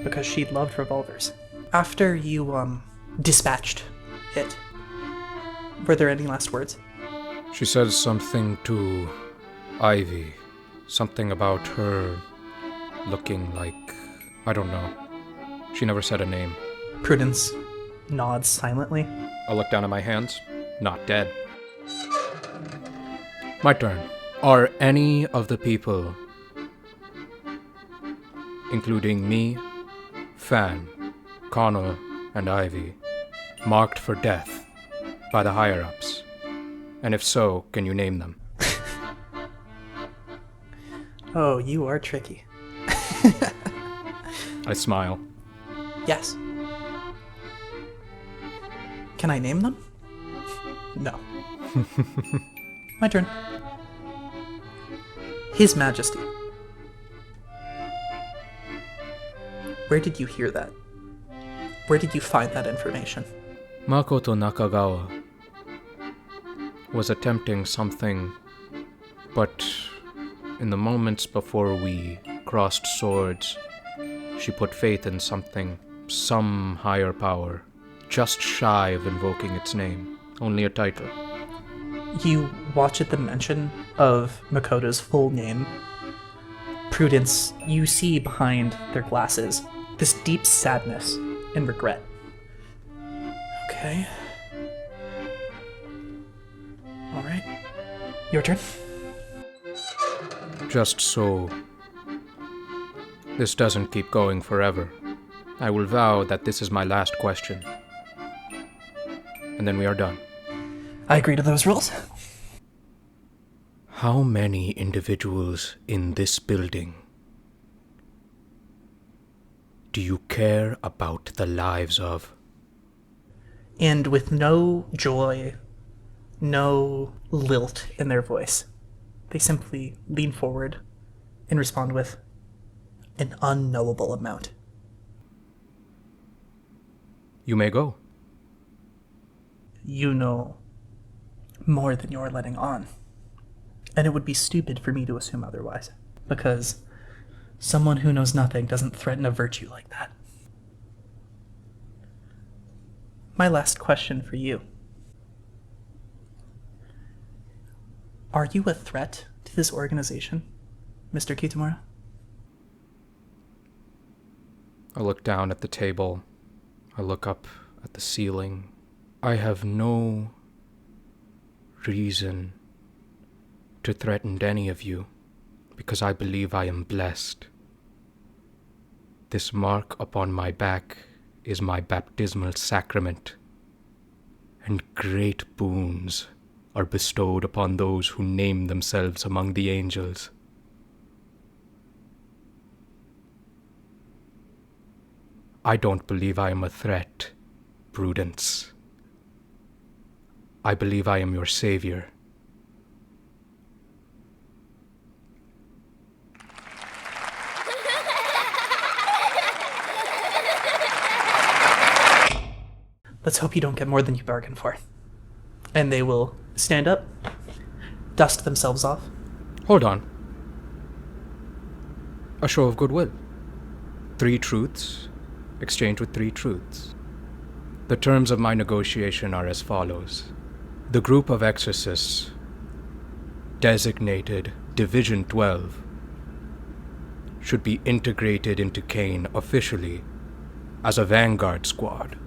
because she loved revolvers. After you, dispatched it, were there any last words? She says something to Ivy. Something about her looking like... I don't know. She never said a name. Prudence nods silently. I look down at my hands. Not dead. My turn. Are any of the people, including me, Phan, Connell, and Ivy, marked for death by the higher-ups? And if so, can you name them? Oh, you are tricky. I smile. Yes. Can I name them? No. My turn. His Majesty. Where did you hear that? Where did you find that information? Makoto Nakagawa was attempting something, but in the moments before we crossed swords, she put faith in something, some higher power, just shy of invoking its name, only a title. You watch at the mention of Makoto's full name. Prudence, you see behind their glasses this deep sadness and regret. Okay. Alright. Your turn. Just so this doesn't keep going forever, I will vow that this is my last question. And then we are done. I agree to those rules. How many individuals in this building do you care about the lives of? And with no joy, no lilt in their voice, they simply lean forward and respond with an unknowable amount. You may go. You know more than you're letting on. And it would be stupid for me to assume otherwise, because someone who knows nothing doesn't threaten a virtue like that. My last question for you. Are you a threat to this organization, Mr. Kitamura? I look down at the table. I look up at the ceiling. I have no reason to threaten any of you, because I believe I am blessed. This mark upon my back is my baptismal sacrament, and great boons are bestowed upon those who name themselves among the angels. I don't believe I am a threat, Prudence. I believe I am your savior. Let's hope you don't get more than you bargained for. And they will stand up, dust themselves off. Hold on. A show of goodwill. 3 truths, exchanged with 3 truths. The terms of my negotiation are as follows. The group of exorcists, designated Division 12, should be integrated into Cain officially as a vanguard squad,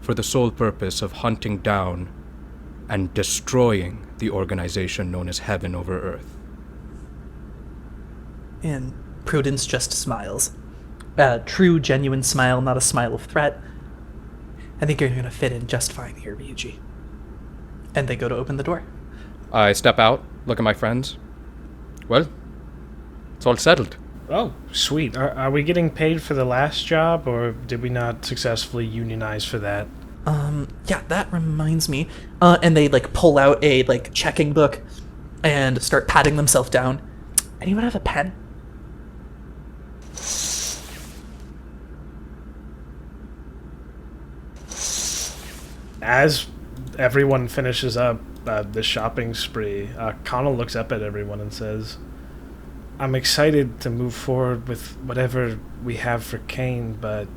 for the sole purpose of hunting down and destroying the organization known as Heaven over Earth. And Prudence just smiles. A true, genuine smile, not a smile of threat. I think you're going to fit in just fine here, Ryuji. And they go to open the door. I step out, look at my friends. Well, it's all settled. Oh, sweet. Are we getting paid for the last job, or did we not successfully unionize for that? Yeah, that reminds me. And they, pull out a, checking book and start patting themselves down. Anyone have a pen? As everyone finishes up the shopping spree, Connell looks up at everyone and says, I'm excited to move forward with whatever we have for Cain, but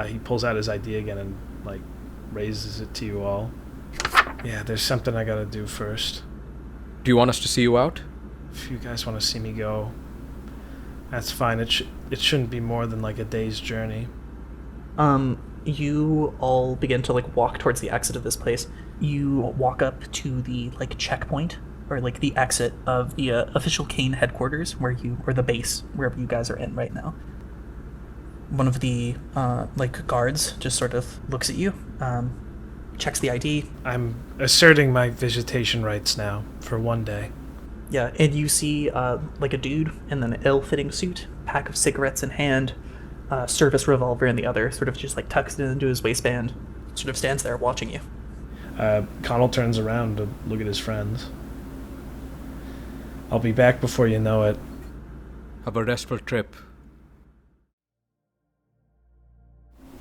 he pulls out his ID again and, raises it to you all. Yeah, there's something I gotta do first. Do you want us to see you out? If you guys want to see me go, that's fine. It shouldn't be more than, a day's journey. You all begin to, walk towards the exit of this place. You walk up to the, checkpoint, or, the exit of the official Cain headquarters, or the base, wherever you guys are in right now. One of the, guards just sort of looks at you, checks the ID. I'm asserting my visitation rights now, for one day. Yeah, and you see, a dude in an ill-fitting suit, pack of cigarettes in hand, service revolver in the other, sort of just, tucks it into his waistband, sort of stands there watching you. Connell turns around to look at his friends. I'll be back before you know it. Have a restful trip.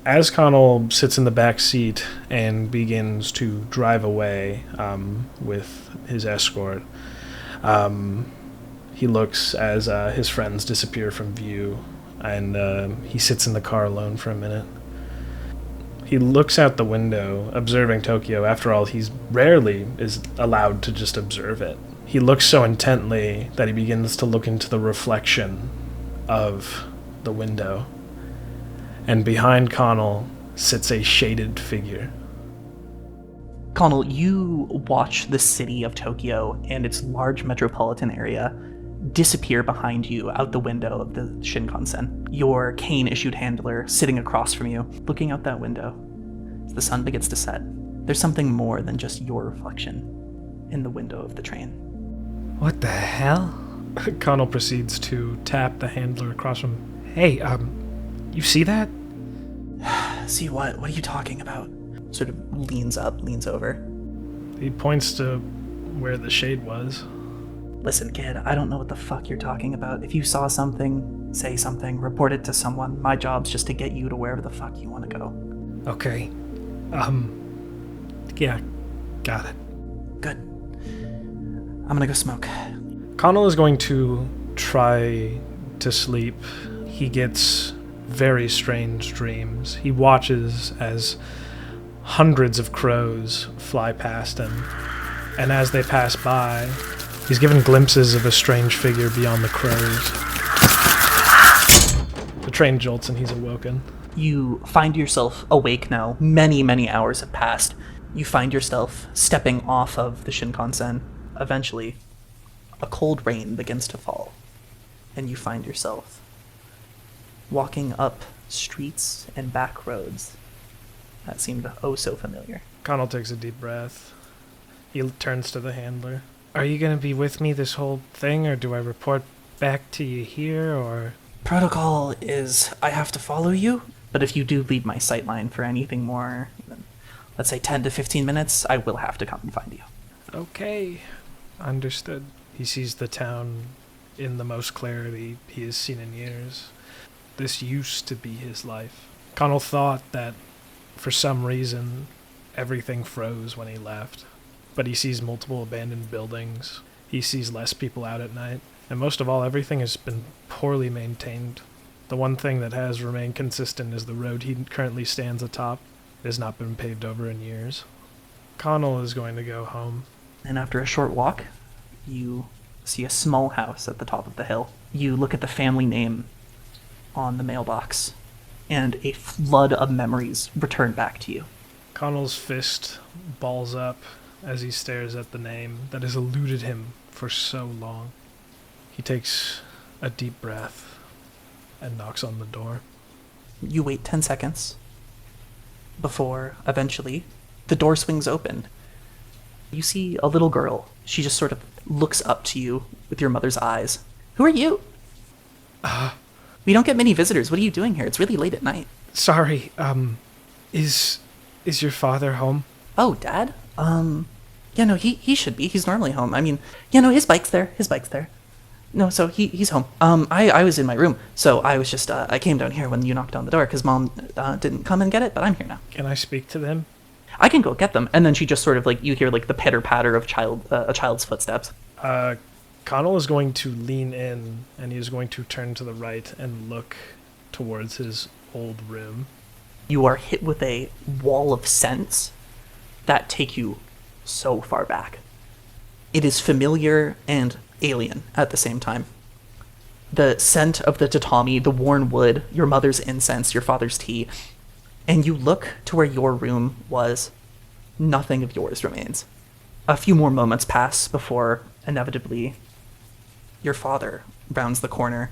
As Connell sits in the back seat and begins to drive away with his escort, he looks as his friends disappear from view, and he sits in the car alone for a minute. He looks out the window, observing Tokyo. After all, he's rarely is allowed to just observe it. He looks so intently that he begins to look into the reflection of the window. And behind Connell sits a shaded figure. Connell, you watch the city of Tokyo and its large metropolitan area disappear behind you out the window of the Shinkansen. Your Cain-issued handler sitting across from you, looking out that window. As the sun begins to set, there's something more than just your reflection in the window of the train. What the hell? Connell proceeds to tap the handler across from him. Hey, you see that? See what? What are you talking about? sort of leans over. He points to where the shade was. Listen, kid, I don't know what the fuck you're talking about. If you saw something, say something, report it to someone. My job's just to get you to wherever the fuck you want to go. Okay. Yeah, got it. Good. I'm gonna go smoke. Connell is going to try to sleep. He gets very strange dreams. He watches as hundreds of crows fly past him, and as they pass by, he's given glimpses of a strange figure beyond the crows. The train jolts and he's awoken. You find yourself awake now. Many, many hours have passed. You find yourself stepping off of the Shinkansen. Eventually, a cold rain begins to fall, and you find yourself walking up streets and back roads that seemed oh so familiar. Connell takes a deep breath. He turns to the handler. Are you going to be with me this whole thing, or do I report back to you here, or... Protocol is I have to follow you, but if you do leave my sightline for anything more than, let's say, 10 to 15 minutes, I will have to come and find you. Okay. Understood. He sees the town in the most clarity he has seen in years. This used to be his life. Connell thought that, for some reason, everything froze when he left. But he sees multiple abandoned buildings. He sees less people out at night. And most of all, everything has been poorly maintained. The one thing that has remained consistent is the road he currently stands atop. It has not been paved over in years. Connell is going to go home. And after a short walk, you see a small house at the top of the hill. You look at the family name on the mailbox, and a flood of memories return back to you. Connell's fist balls up as he stares at the name that has eluded him for so long. He takes a deep breath and knocks on the door. You wait 10 seconds before, eventually, the door swings open. You see a little girl. She just sort of looks up to you with your mother's eyes. Who are you? We don't get many visitors. What are you doing here? It's really late at night. Sorry, is your father home? Oh, Dad? Yeah, no, he should be. He's normally home. I mean, yeah, no, his bike's there. No, so he's home. I was in my room, so I was just, I came down here when you knocked on the door, because Mom didn't come and get it, but I'm here now. Can I speak to them? I can go get them. And then she just sort of, like, you hear, like, the pitter-patter of a child's footsteps. Connell is going to lean in, and he is going to turn to the right and look towards his old room. You are hit with a wall of scents that take you so far back. It is familiar and alien at the same time. The scent of the tatami, the worn wood, your mother's incense, your father's tea, and you look to where your room was. Nothing of yours remains. A few more moments pass before, inevitably, your father rounds the corner.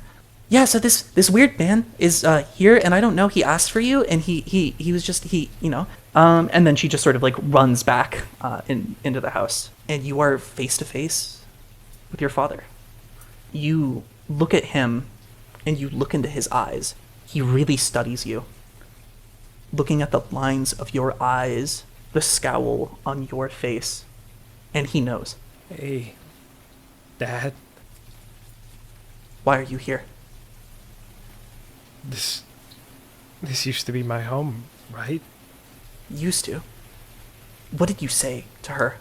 Yeah, so this weird man is here, and I don't know, he asked for you, and he was just, and then she just sort of, like, runs back into the house. And you are face to face with your father. You look at him, and you look into his eyes. He really studies you. Looking at the lines of your eyes, the scowl on your face, and he knows. Hey, Dad. Why are you here? This used to be my home, right? Used to? What did you say to her?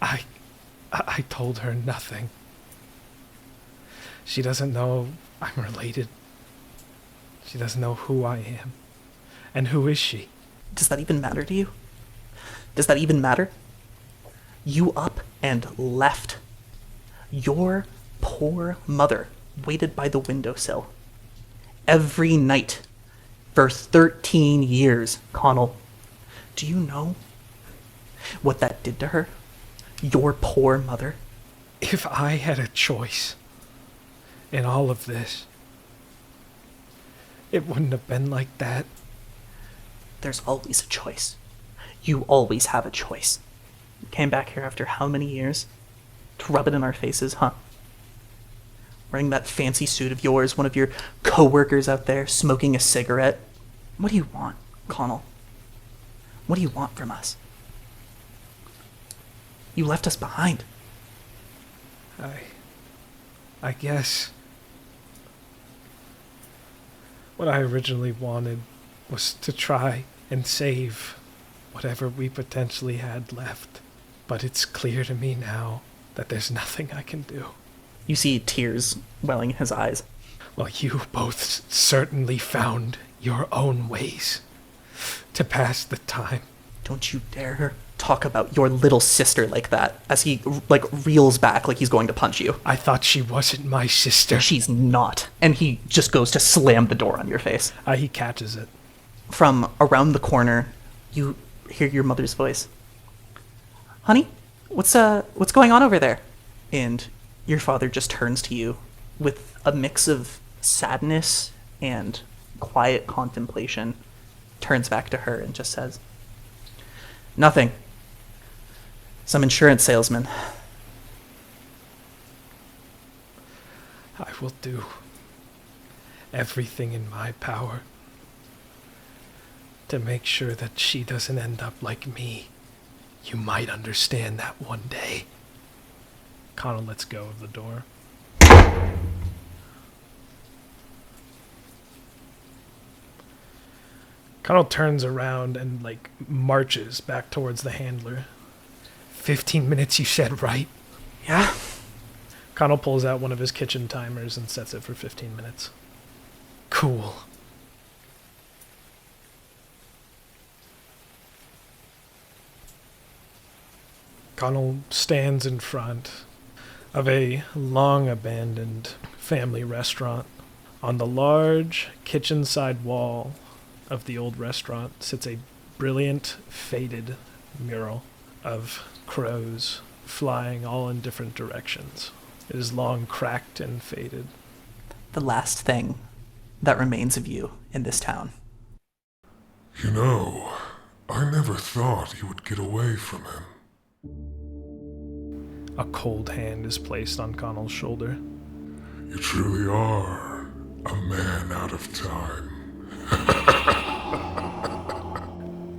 I told her nothing. She doesn't know I'm related. She doesn't know who I am. And who is she? Does that even matter to you? Does that even matter? You up and left. Your poor mother waited by the windowsill. Every night for 13 years, Connell. Do you know what that did to her? Your poor mother. If I had a choice in all of this, it wouldn't have been like that. There's always a choice. You always have a choice. You came back here after how many years? To rub it in our faces, huh? Wearing that fancy suit of yours, one of your co-workers out there smoking a cigarette. What do you want, Connell? What do you want from us? You left us behind. I guess what I originally wanted was to try and save whatever we potentially had left. But it's clear to me now that there's nothing I can do. You see tears welling in his eyes. Well, you both certainly found your own ways to pass the time. Don't you dare talk about your little sister like that, as he, reels back like he's going to punch you. I thought she wasn't my sister. She's not. And he just goes to slam the door on your face. He catches it. From around the corner, you hear your mother's voice. Honey, what's going on over there? And your father just turns to you with a mix of sadness and quiet contemplation, turns back to her and just says, nothing. Some insurance salesman. I will do everything in my power to make sure that she doesn't end up like me. You might understand that one day. Connell lets go of the door. Connell turns around and, marches back towards the handler. 15 minutes, you said, right? Yeah? Connell pulls out one of his kitchen timers and sets it for 15 minutes. Cool. Connell stands in front of a long-abandoned family restaurant. On the large kitchen-side wall of the old restaurant sits a brilliant, faded mural of crows flying all in different directions. It is long, cracked, and faded. The last thing that remains of you in this town. You know, I never thought you would get away from him. A cold hand is placed on Connell's shoulder. You truly are a man out of time.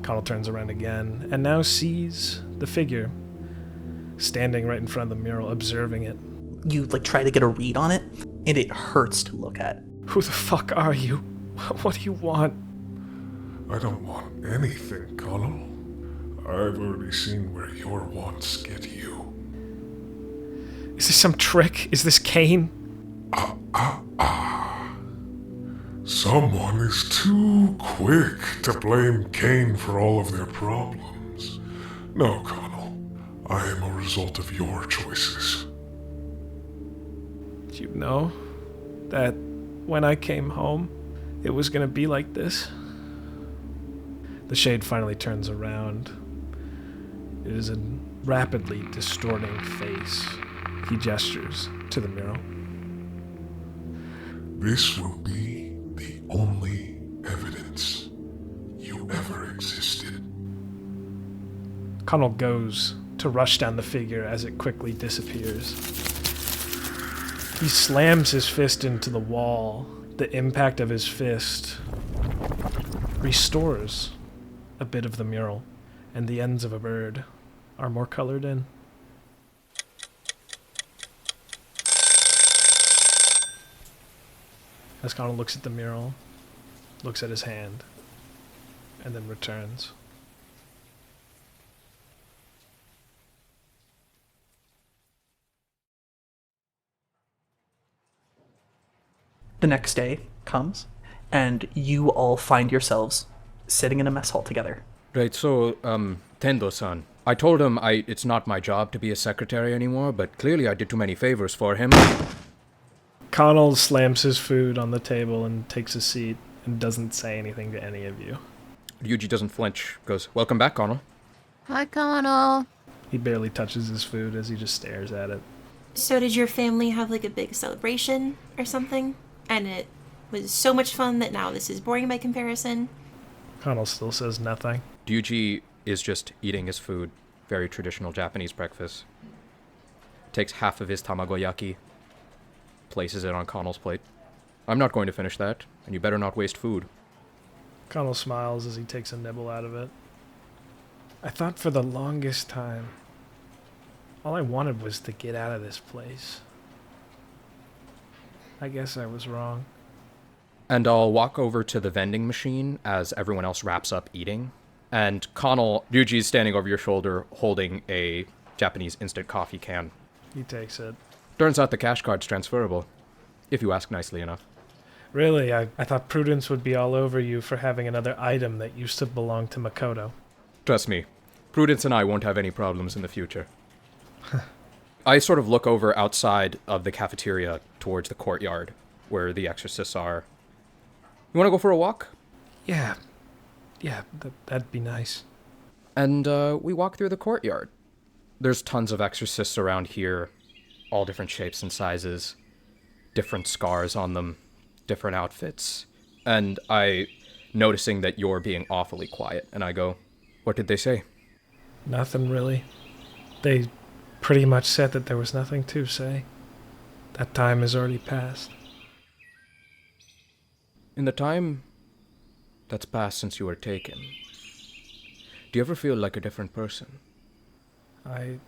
Connell turns around again and now sees the figure standing right in front of the mural, observing it. You try to get a read on it, and it hurts to look at. Who the fuck are you? What do you want? I don't want anything, Connell. I've already seen where your wants get you. Is this some trick? Is this Cain? Someone is too quick to blame Cain for all of their problems. No, Connell. I am a result of your choices. Do you know that when I came home, it was gonna be like this? The shade finally turns around. It is a rapidly distorting face. He gestures to the mural. This will be the only evidence you ever existed. Connell goes to rush down the figure as it quickly disappears. He slams his fist into the wall. The impact of his fist restores a bit of the mural, and the ends of a bird are more colored in. As Connell looks at the mural, looks at his hand, and then returns. The next day comes, and you all find yourselves sitting in a mess hall together. Right, so, Tendo-san. I told him it's not my job to be a secretary anymore, but clearly I did too many favors for him. Connell slams his food on the table and takes a seat and doesn't say anything to any of you. Ryuji doesn't flinch, goes, welcome back, Connell. Hi, Connell. He barely touches his food as he just stares at it. So did your family have a big celebration or something? And it was so much fun that now this is boring by comparison? Connell still says nothing. Ryuji is just eating his food. Very traditional Japanese breakfast. Takes half of his tamagoyaki, places it on Connell's plate. I'm not going to finish that, and you better not waste food. Connell smiles as he takes a nibble out of it. I thought for the longest time, all I wanted was to get out of this place. I guess I was wrong. And I'll walk over to the vending machine as everyone else wraps up eating. And Connell, Ryuji's standing over your shoulder holding a Japanese instant coffee can. He takes it. Turns out the cash card's transferable, if you ask nicely enough. Really, I thought Prudence would be all over you for having another item that used to belong to Makoto. Trust me, Prudence and I won't have any problems in the future. I sort of look over outside of the cafeteria towards the courtyard where the exorcists are. You want to go for a walk? Yeah, that'd be nice. And we walk through the courtyard. There's tons of exorcists around here, all different shapes and sizes, different scars on them, different outfits. And noticing that you're being awfully quiet, and I go, what did they say? Nothing really. They pretty much said that there was nothing to say. That time has already passed. In the time that's passed since you were taken, do you ever feel like a different person? I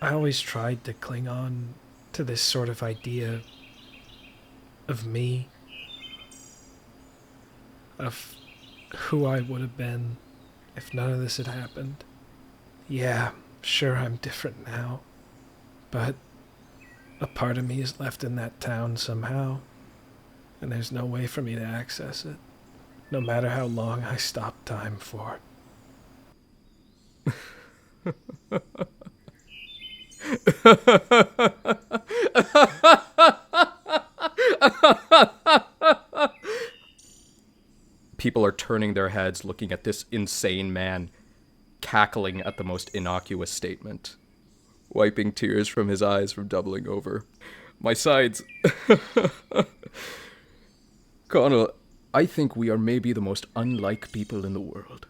always tried to cling on to this sort of idea of me, of who I would have been if none of this had happened. Yeah, sure, I'm different now, but a part of me is left in that town somehow, and there's no way for me to access it, no matter how long I stop time for. People are turning their heads looking at this insane man, cackling at the most innocuous statement, wiping tears from his eyes from doubling over. My sides. Connell, I think we are maybe the most unlike people in the world.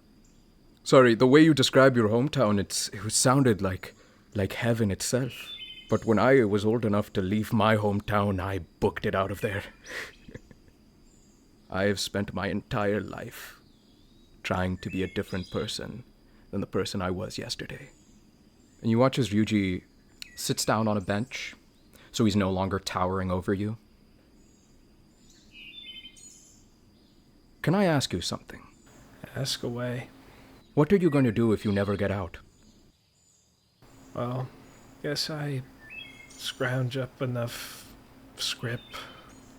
Sorry, the way you describe your hometown, it sounded like heaven itself. But when I was old enough to leave my hometown, I booked it out of there. I have spent my entire life trying to be a different person than the person I was yesterday. And you watch as Ryuji sits down on a bench, so he's no longer towering over you. Can I ask you something? Ask away. What are you going to do if you never get out? Well, guess I scrounge up enough scrip,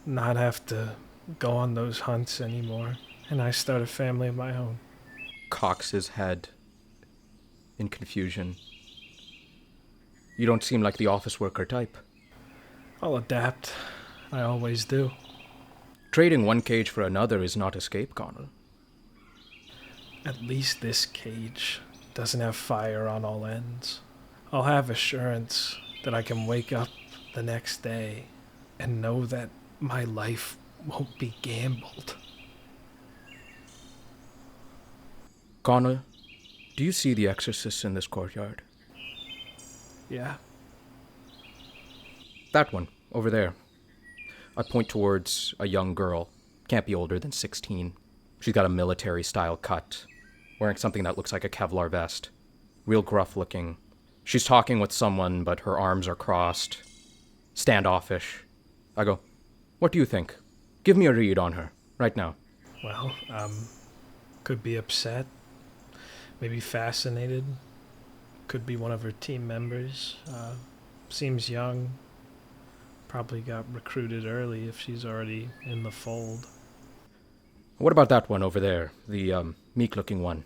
not have to go on those hunts anymore, and I start a family of my own. Cocks his head in confusion. You don't seem like the office worker type. I'll adapt. I always do. Trading one cage for another is not escape, Connell. At least this cage doesn't have fire on all ends. I'll have assurance that I can wake up the next day and know that my life won't be gambled. Connell, do you see the exorcists in this courtyard? Yeah. That one, over there. I point towards a young girl. Can't be older than 16. She's got a military-style cut, wearing something that looks like a Kevlar vest. Real gruff-looking. She's talking with someone, but her arms are crossed. Standoffish. I go, what do you think? Give me a read on her, right now. Well, could be upset. Maybe fascinated. Could be one of her team members. Seems young. Probably got recruited early if she's already in the fold. What about that one over there? The, meek-looking one.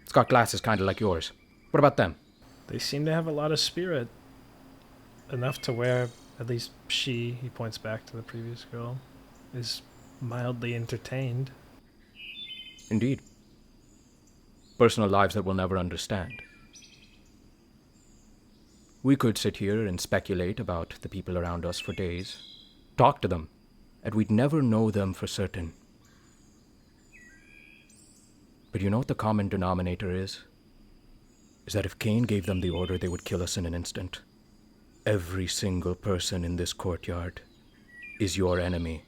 It's got glasses kind of like yours. What about them? They seem to have a lot of spirit. Enough to where, at least he points back to the previous girl, is mildly entertained. Indeed. Personal lives that we'll never understand. We could sit here and speculate about the people around us for days, talk to them, and we'd never know them for certain. But you know what the common denominator is? Is that if Cain gave them the order, they would kill us in an instant. Every single person in this courtyard is your enemy.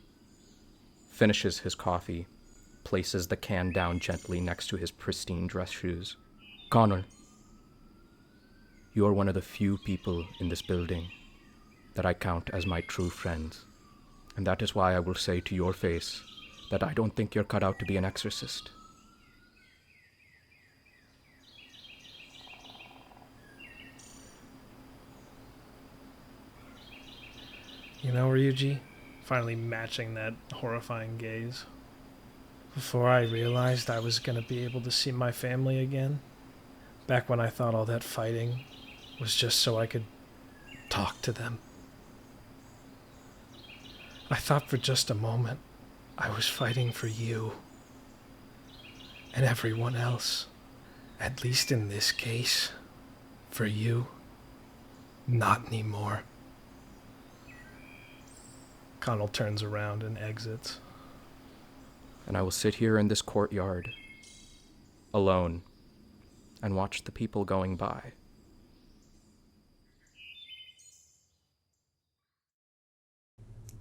Finishes his coffee, places the can down gently next to his pristine dress shoes. Connell, you are one of the few people in this building that I count as my true friends. And that is why I will say to your face that I don't think you're cut out to be an exorcist. You know, Ryuji, finally matching that horrifying gaze. Before I realized I was going to be able to see my family again, back when I thought all that fighting was just so I could talk to them. I thought for just a moment I was fighting for you and everyone else. At least in this case, for you, not anymore. Connell turns around and exits. And I will sit here in this courtyard, alone, and watch the people going by.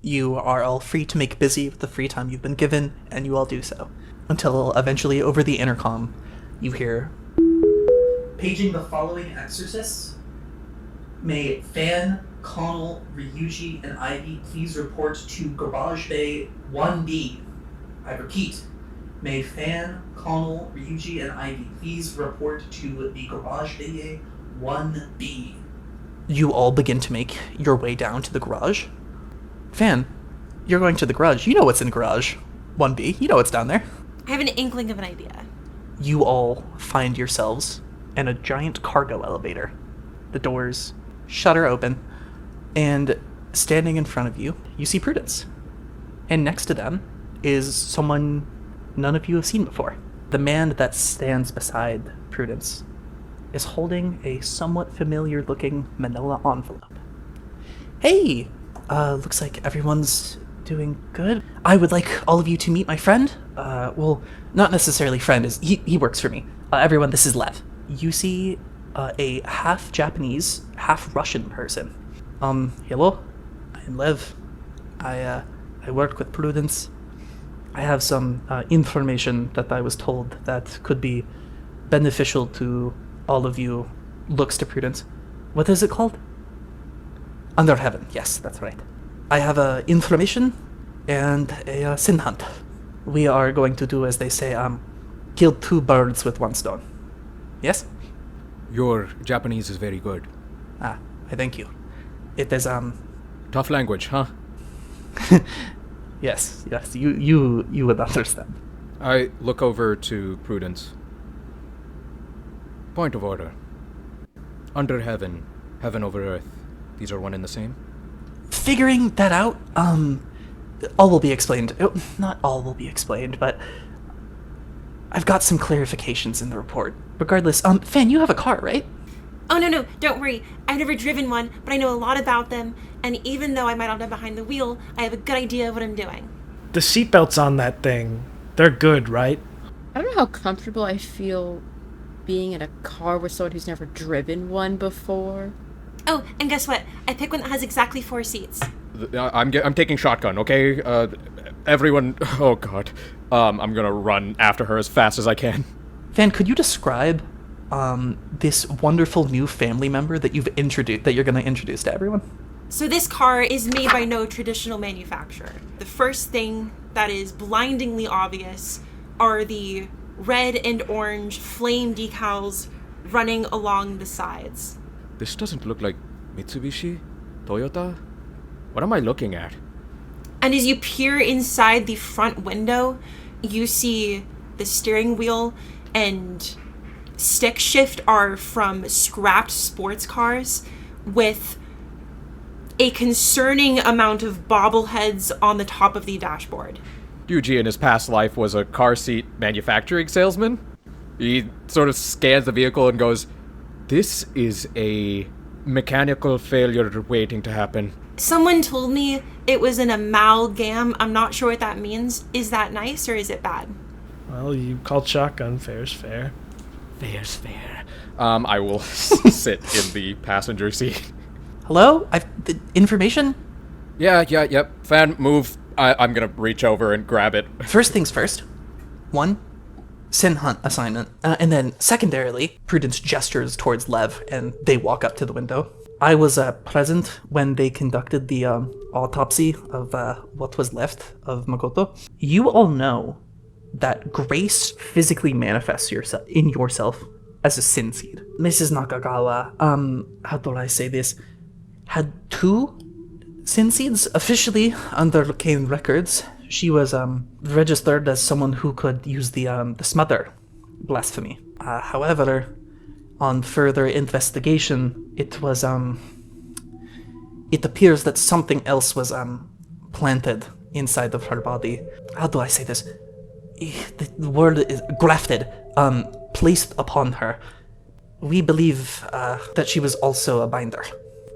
You are all free to make busy with the free time you've been given, and you all do so. Until eventually, over the intercom, you hear, "Paging the following exorcists. May Phan, Connell, Ryuji, and Ivy please report to Garage Bay 1B. I repeat, may Phan, Connell, Ryuji, and Ivy please report to the Garage Bay 1B. You all begin to make your way down to the garage. Phan, you're going to the garage. You know what's in garage 1B. You know what's down there. I have an inkling of an idea. You all find yourselves in a giant cargo elevator. The doors shutter open, and standing in front of you, you see Prudence. And next to them is someone none of you have seen before. The man that stands beside Prudence is holding a somewhat familiar-looking manila envelope. Hey! Looks like everyone's doing good. I would like all of you to meet my friend. Well, not necessarily friend, he works for me. Everyone, this is Lev. You see a half-Japanese, half-Russian person. Hello? I'm Lev. I work with Prudence. I have some information that I was told that could be beneficial to all of you. Looks to Prudence. What is it called? Under Heaven. Yes, that's right. I have information and a sin hunt. We are going to do, as they say, kill two birds with one stone. Yes? Your Japanese is very good. I thank you. It is, Tough language, huh? Yes, you would understand. I look over to Prudence. Point of order. Under heaven, heaven over earth. These are one and the same? Figuring that out, all will be explained. Not all will be explained, but I've got some clarifications in the report. Regardless, Phan, you have a car, right? Oh, no, don't worry. I've never driven one, but I know a lot about them, and even though I might not be behind the wheel, I have a good idea of what I'm doing. The seatbelts on that thing, they're good, right? I don't know how comfortable I feel being in a car with someone who's never driven one before. Oh, and guess what? I picked one that has exactly 4 seats. I'm taking shotgun, okay? Everyone... Oh, God. I'm gonna run after her as fast as I can. Phan, could you describe this wonderful new family member that you've introduced, that you're going to introduce to everyone? So this car is made by no traditional manufacturer. The first thing that is blindingly obvious are the red and orange flame decals running along the sides. This doesn't look like Mitsubishi? Toyota? What am I looking at? And as you peer inside the front window, you see the steering wheel and stick shift are from scrapped sports cars with a concerning amount of bobbleheads on the top of the dashboard. Ryuji in his past life was a car seat manufacturing salesman. He sort of scans the vehicle and goes, "This is a mechanical failure waiting to happen." Someone told me it was an amalgam. I'm not sure what that means. Is that nice or is it bad? Well, you called shotgun, fair's fair. Fair's fair. I will sit in the passenger seat. Hello? The information? Yep. Phan, move. I'm gonna reach over and grab it. First things first, One, Sin Hunt assignment. And then secondarily, Prudence gestures towards Lev and they walk up to the window. I was present when they conducted the autopsy of what was left of Makoto. You all know that grace physically manifests in yourself as a sin seed. Mrs. Nakagawa, how do I say this, had 2 sin seeds officially under Cain records. She was registered as someone who could use the smother blasphemy. However, on further investigation, it was it appears that something else was planted inside of her body. How do I say this? The word is grafted, placed upon her. We believe that she was also a binder.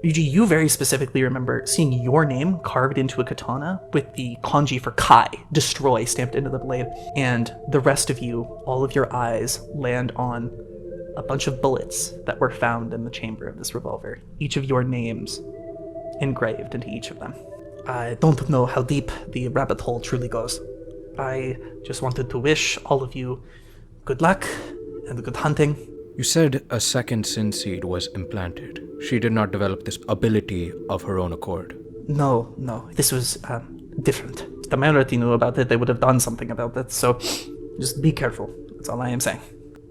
Ryuji, you very specifically remember seeing your name carved into a katana with the kanji for Kai, destroy, stamped into the blade. And the rest of you, all of your eyes land on a bunch of bullets that were found in the chamber of this revolver. Each of your names engraved into each of them. I don't know how deep the rabbit hole truly goes. I just wanted to wish all of you good luck and good hunting. You said a second sin seed was implanted. She did not develop this ability of her own accord. No. This was different. If the minority knew about it, they would have done something about it. So just be careful. That's all I am saying.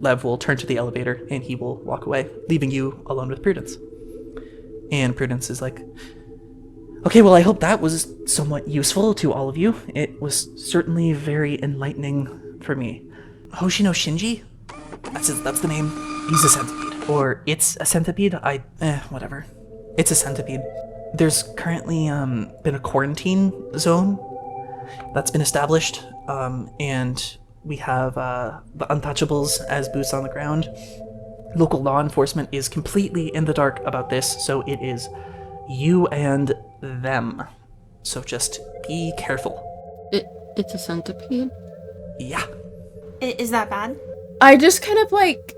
Lev will turn to the elevator and he will walk away, leaving you alone with Prudence. And Prudence is like, okay, well, I hope that was somewhat useful to all of you. It was certainly very enlightening for me. Hoshino Shinji? That's the name. He's a centipede. Or it's a centipede? Whatever. It's a centipede. There's currently been a quarantine zone that's been established, and we have the Untouchables as boots on the ground. Local law enforcement is completely in the dark about this, so it is you and them. So just be careful. It's a centipede? Yeah. Is that bad? I just kind of like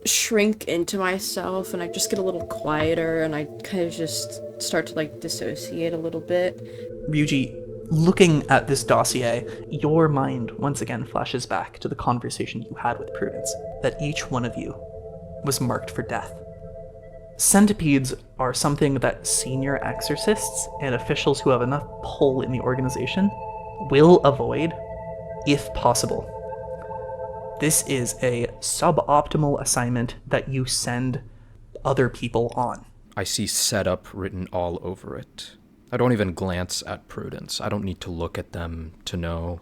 shrink into myself and I just get a little quieter and I kind of just start to like dissociate a little bit. Ryuji, looking at this dossier, your mind once again flashes back to the conversation you had with Prudence, that each one of you was marked for death. Centipedes are something that senior exorcists and officials who have enough pull in the organization will avoid if possible. This is a suboptimal assignment that you send other people on. I see setup written all over it. I don't even glance at Prudence. I don't need to look at them to know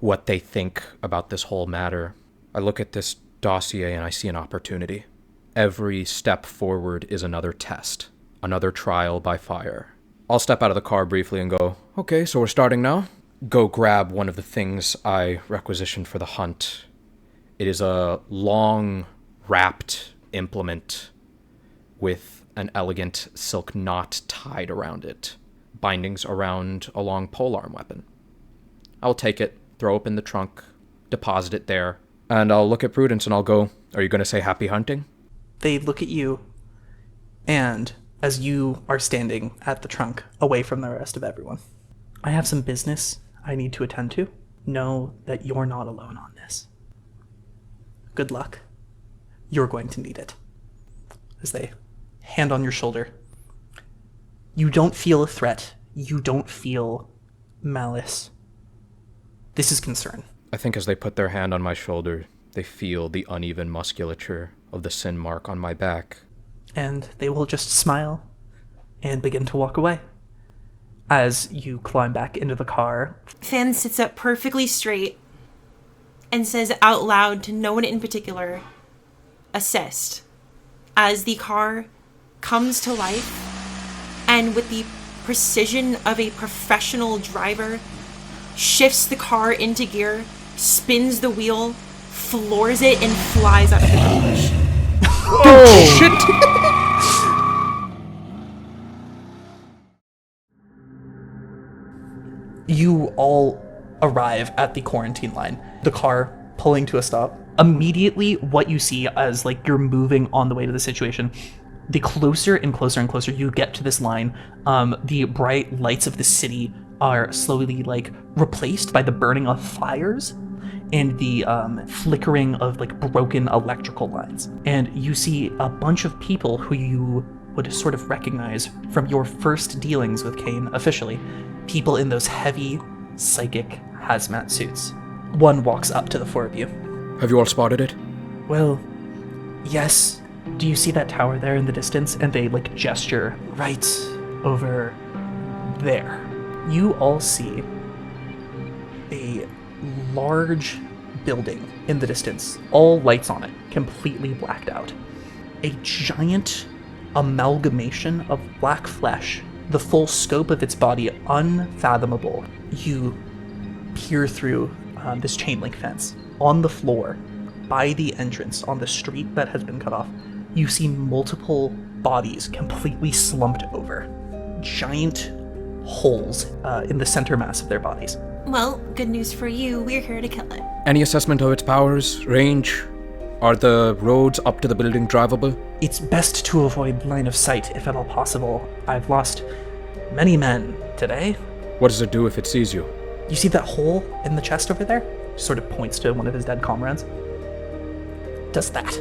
what they think about this whole matter. I look at this dossier and I see an opportunity. Every step forward is another test, another trial by fire. I'll step out of the car briefly and go, okay, so we're starting now? Go grab one of the things I requisitioned for the hunt. It is a long, wrapped implement with an elegant silk knot tied around it, bindings around a long polearm weapon. I'll take it, throw it in the trunk, deposit it there, and I'll look at Prudence and I'll go, are you going to say happy hunting? They look at you, and as you are standing at the trunk, away from the rest of everyone, I have some business I need to attend to. Know that you're not alone on this. Good luck. You're going to need it. As they hand on your shoulder. You don't feel a threat. You don't feel malice. This is concern. I think as they put their hand on my shoulder, they feel the uneven musculature of the sin mark on my back. And they will just smile and begin to walk away. As you climb back into the car, Phan sits up perfectly straight and says out loud to no one in particular, assist, as the car comes to life and with the precision of a professional driver shifts the car into gear, spins the wheel, floors it, and flies out of the garage. Oh, shit! You all arrive at the quarantine line. The car pulling to a stop. Immediately, what you see as like you're moving on the way to the situation, the closer and closer and closer you get to this line, the bright lights of the city are slowly like replaced by the burning of fires, and the flickering of like broken electrical lines. And you see a bunch of people who you would sort of recognize from your first dealings with Cain officially. People in those heavy, psychic hazmat suits. One walks up to the four of you. Have you all spotted it? Well, yes. Do you see that tower there in the distance? And they like gesture right over there. You all see a large building in the distance, all lights on it, completely blacked out. A giant amalgamation of black flesh, the full scope of its body unfathomable. You peer through this chain link fence. On the floor, by the entrance, on the street that has been cut off, you see multiple bodies completely slumped over. Giant holes in the center mass of their bodies. Well, good news for you, we're here to kill it. Any assessment of its powers, range? Are the roads up to the building drivable? It's best to avoid line of sight if at all possible. I've lost many men today. What does it do if it sees you? You see that hole in the chest over there? Sort of points to one of his dead comrades. Does that.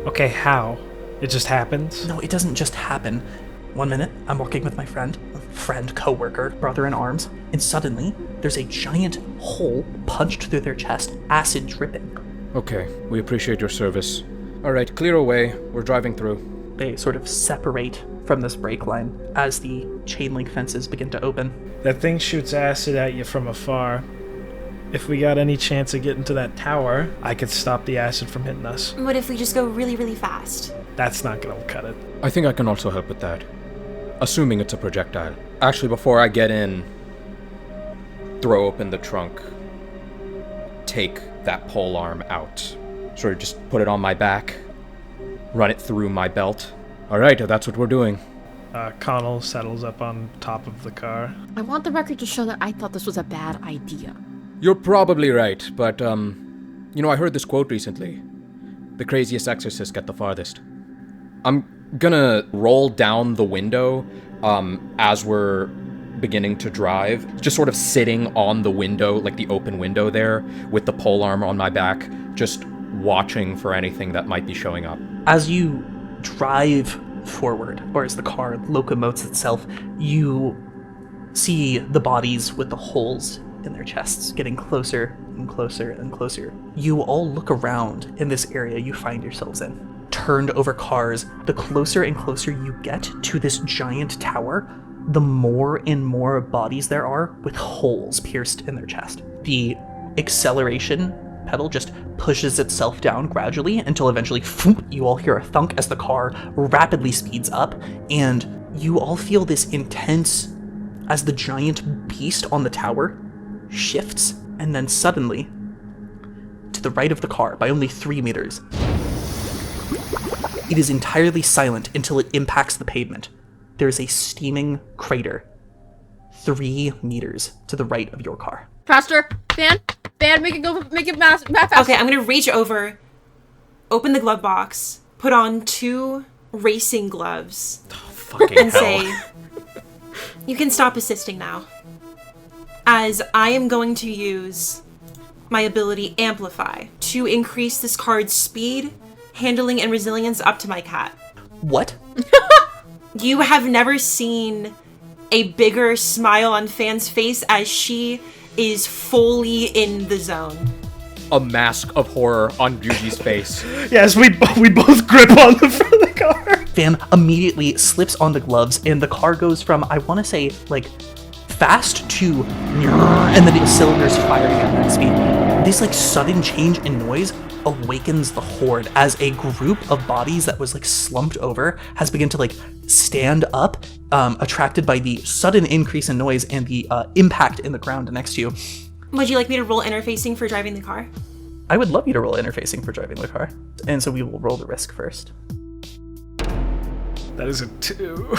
Okay, how? It just happens? No, it doesn't just happen. 1 minute, I'm walking with my friend, co-worker, brother in arms, and suddenly there's a giant hole punched through their chest, acid dripping. Okay, we appreciate your service. Alright, clear away. We're driving through. They sort of separate from this brake line as the chain link fences begin to open. That thing shoots acid at you from afar. If we got any chance of getting to that tower, I could stop the acid from hitting us. What if we just go really, really fast? That's not gonna cut it. I think I can also help with that. Assuming it's a projectile. Actually, before I get in, throw open the trunk, take that pole arm out. Sort of just put it on my back, run it through my belt. Alright, that's what we're doing. Connell settles up on top of the car. I want the record to show that I thought this was a bad idea. You're probably right, but, I heard this quote recently. The craziest exorcists get the farthest. I'm gonna roll down the window, as we're beginning to drive, just sort of sitting on the window, like the open window there, with the pole arm on my back, just watching for anything that might be showing up. As you drive forward, or as the car locomotes itself, you see the bodies with the holes in their chests getting closer and closer and closer. You all look around in this area you find yourselves in. Turned over cars, the closer and closer you get to this giant tower, the more and more bodies there are with holes pierced in their chest. The acceleration pedal just pushes itself down gradually until eventually you all hear a thunk as the car rapidly speeds up, and you all feel this intense as the giant beast on the tower shifts, and then suddenly, to the right of the car by only 3 meters, it is entirely silent until it impacts the pavement. There is a steaming crater 3 meters to the right of your car. Faster! Phan, make it fast. Okay, I'm gonna reach over, open the glove box, put on 2 racing gloves, and say, "You can stop assisting now, as I am going to use my ability Amplify to increase this card's speed, handling, and resilience up to my cat." What? You have never seen a bigger smile on Phan's face as she is fully in the zone. A mask of horror on Ryuji's face. Yes, we both grip on the front of the car. Phan immediately slips on the gloves, and the car goes from, I want to say, like, fast to, and then the cylinders firing at that speed. This, like, sudden change in noise awakens the horde as a group of bodies that was, like, slumped over has begun to, like, stand up, attracted by the sudden increase in noise and the impact in the ground next to you. Would you like me to roll interfacing for driving the car? I would love you to roll interfacing for driving the car. And so we will roll the risk first. That is a 2.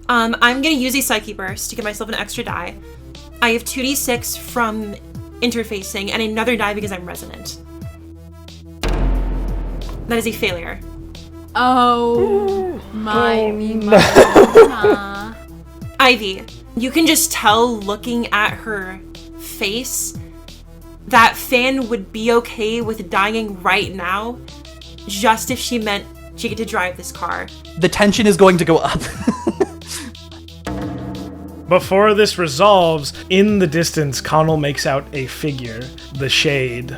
I'm gonna use a Psyche Burst to give myself an extra die. I have 2d6 from interfacing and another die because I'm resonant. That is a failure. Oh my Ivy, you can just tell looking at her face that Phan would be okay with dying right now, just if she meant she get to drive this car. The tension is going to go up. Before this resolves, in the distance, Connell makes out a figure, the Shade,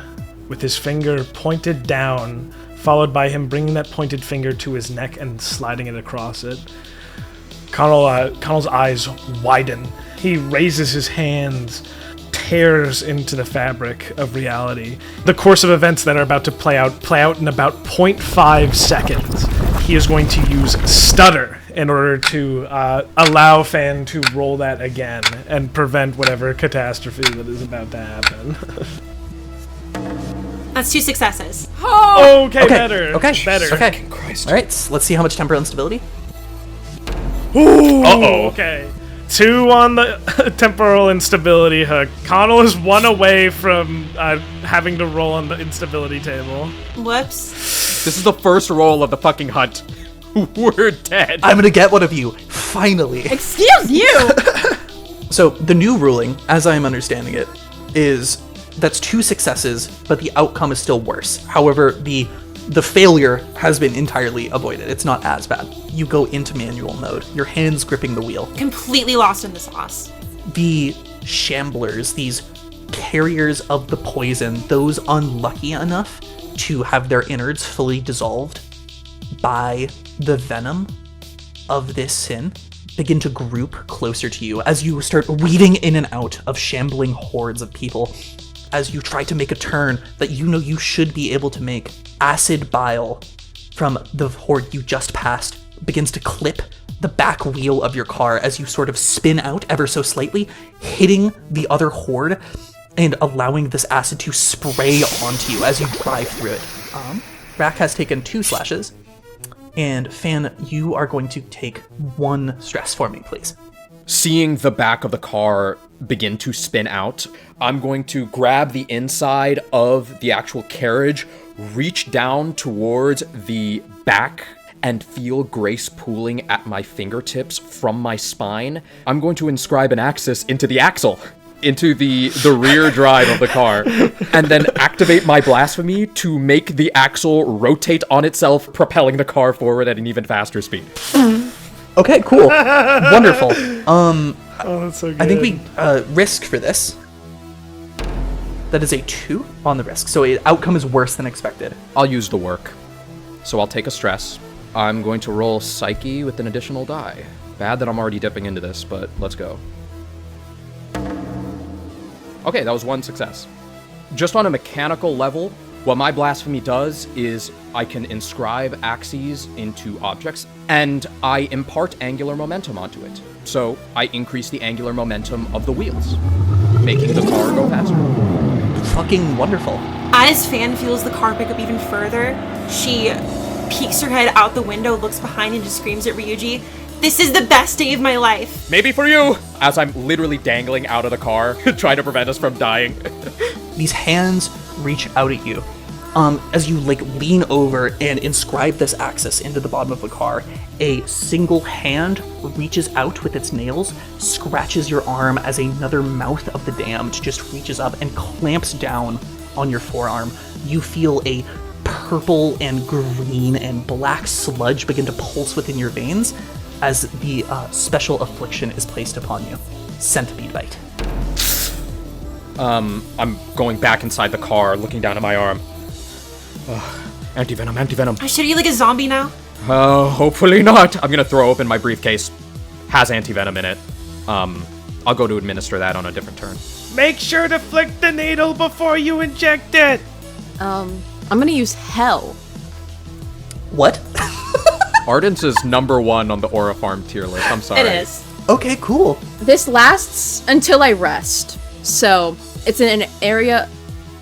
with his finger pointed down, followed by him bringing that pointed finger to his neck and sliding it across it. Connell's eyes widen. He raises his hands, tears into the fabric of reality. The course of events that are about to play out in about 0.5 seconds. He is going to use Stutter in order to allow Phan to roll that again and prevent whatever catastrophe that is about to happen. That's 2 successes. Okay, better. Okay. Better. Okay. All right. Let's see how much temporal instability. Ooh, okay. 2 on the temporal instability hook. Connell is 1 away from having to roll on the instability table. Whoops. This is the first roll of the fucking hunt. We're dead. I'm gonna get one of you, finally. Excuse you! So the new ruling, as I am understanding it, is that's 2 successes, but the outcome is still worse. However, the failure has been entirely avoided. It's not as bad. You go into manual mode, your hands gripping the wheel. Completely lost in the sauce. The shamblers, these carriers of the poison, those unlucky enough to have their innards fully dissolved by the venom of this sin, begin to group closer to you as you start weeding in and out of shambling hordes of people. As you try to make a turn that you know you should be able to make, acid bile from the horde you just passed begins to clip the back wheel of your car as you sort of spin out ever so slightly, hitting the other horde and allowing this acid to spray onto you as you drive through it. Rack has taken 2 slashes, and Phan, you are going to take 1 stress for me, please. Seeing the back of the car begin to spin out, I'm going to grab the inside of the actual carriage, reach down towards the back, and feel grace pooling at my fingertips from my spine. I'm going to inscribe an axis into the axle, into the rear drive of the car, and then activate my blasphemy to make the axle rotate on itself, propelling the car forward at an even faster speed. Okay, cool. Wonderful. Oh, that's so good. I think we risk for this. That is a 2 on the risk, so the outcome is worse than expected. I'll use the work. So I'll take a stress. I'm going to roll Psyche with an additional die. Bad that I'm already dipping into this, but let's go. Okay, that was 1 success. Just on a mechanical level, what my blasphemy does is I can inscribe axes into objects, and I impart angular momentum onto it. So I increase the angular momentum of the wheels, making the car go faster. Fucking wonderful. As Phan feels the car pick up even further, she peeks her head out the window, looks behind, and just screams at Ryuji, "This is the best day of my life!" Maybe for you! As I'm literally dangling out of the car, trying to prevent us from dying. These hands reach out at you. As you lean over and inscribe this axis into the bottom of the car, a single hand reaches out with its nails, scratches your arm as another mouth of the damned just reaches up and clamps down on your forearm. You feel a purple and green and black sludge begin to pulse within your veins as the special affliction is placed upon you. Centipede bite. I'm going back inside the car, looking down at my arm. Anti-venom, anti-venom. Should you like a zombie now? Hopefully not. I'm gonna throw open my briefcase. Has anti-venom in it. I'll go to administer that on a different turn. Make sure to flick the needle before you inject it! I'm gonna use Hell. What? Ardence is number 1 on the Aura Farm tier list. I'm sorry. It is. Okay, cool. This lasts until I rest. So, it's in an area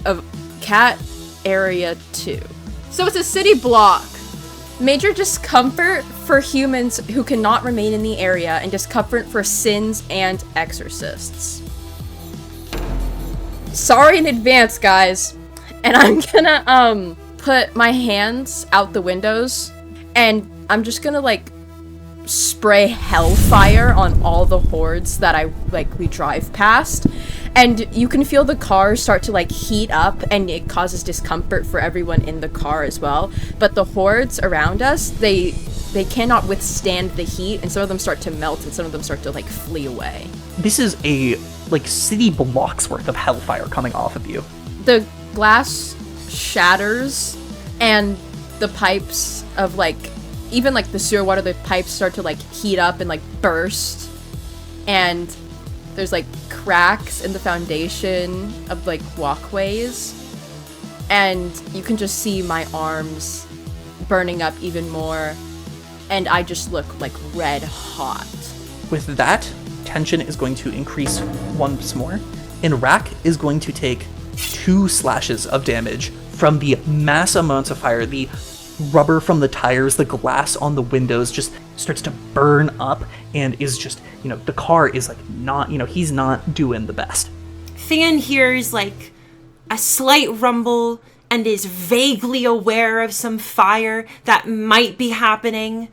of Cat Area 2. So it's a city block. Major discomfort for humans who cannot remain in the area, and discomfort for sins and exorcists. Sorry in advance, guys. And I'm gonna, put my hands out the windows, and I'm just gonna, spray hellfire on all the hordes that we drive past. And you can feel the car start to like heat up, and it causes discomfort for everyone in the car as well. But the hordes around us, they cannot withstand the heat, and some of them start to melt, and some of them start to like flee away. This is a like city blocks worth of hellfire coming off of you. The glass shatters, and the pipes of like, even like the sewer water, the pipes start to like heat up and like burst, and there's like cracks in the foundation of like walkways, and you can just see my arms burning up even more, and I just look like red hot. With that, tension is going to increase once more, and Rack is going to take 2 slashes of damage from the mass amounts of fire. The rubber from the tires, the glass on the windows just starts to burn up, and is just, the car is like not, he's not doing the best. Phan hears like a slight rumble and is vaguely aware of some fire that might be happening.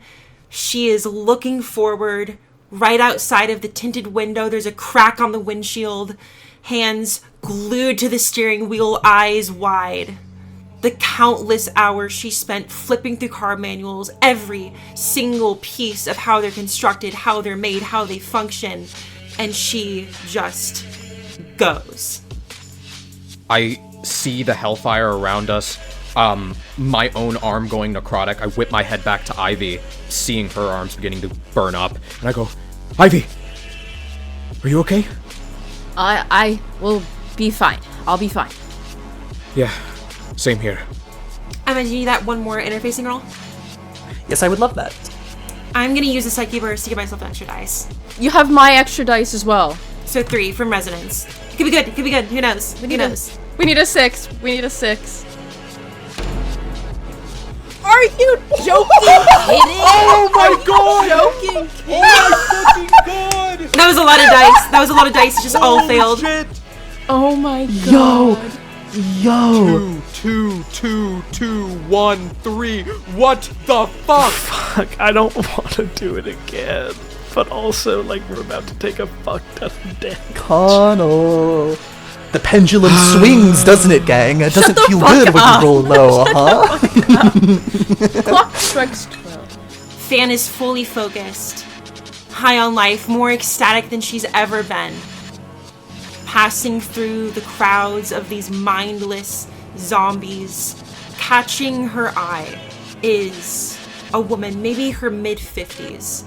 She is looking forward. Right outside of the tinted window, there's a crack on the windshield. Hands glued to the steering wheel, eyes wide. The countless hours she spent flipping through car manuals, every single piece of how they're constructed, how they're made, how they function. And she just goes. I see the hellfire around us. My own arm going necrotic. I whip my head back to Ivy, seeing her arms beginning to burn up. And I go, Ivy, are you okay? I will be fine. I'll be fine. Yeah, same here. Emma, do you need that one more interfacing roll? Yes, I would love that. I'm gonna use a Psyche Burst to give myself an extra dice. You have my extra dice as well. So 3 from Resonance. It could be good, it could be good. Who knows? Who knows? We need a 6. We need a 6. Are you joking? Kidding? Oh my god! Joking? Oh my fucking god! That was a lot of dice. That was a lot of dice. It just all Holy failed. Shit. Oh my god. Yo! 2, 2, 2, 2, 1, 3. What the fuck? Fuck, I don't want to do it again. But also, like, we're about to take a fuck ton of damage. Connell. The pendulum swings, doesn't it, gang? It doesn't the feel fuck good when up. you roll low, huh? Clock strikes 12. Phan is fully focused, high on life, more ecstatic than she's ever been. Passing through the crowds of these mindless zombies, catching her eye is a woman, maybe her mid-50s,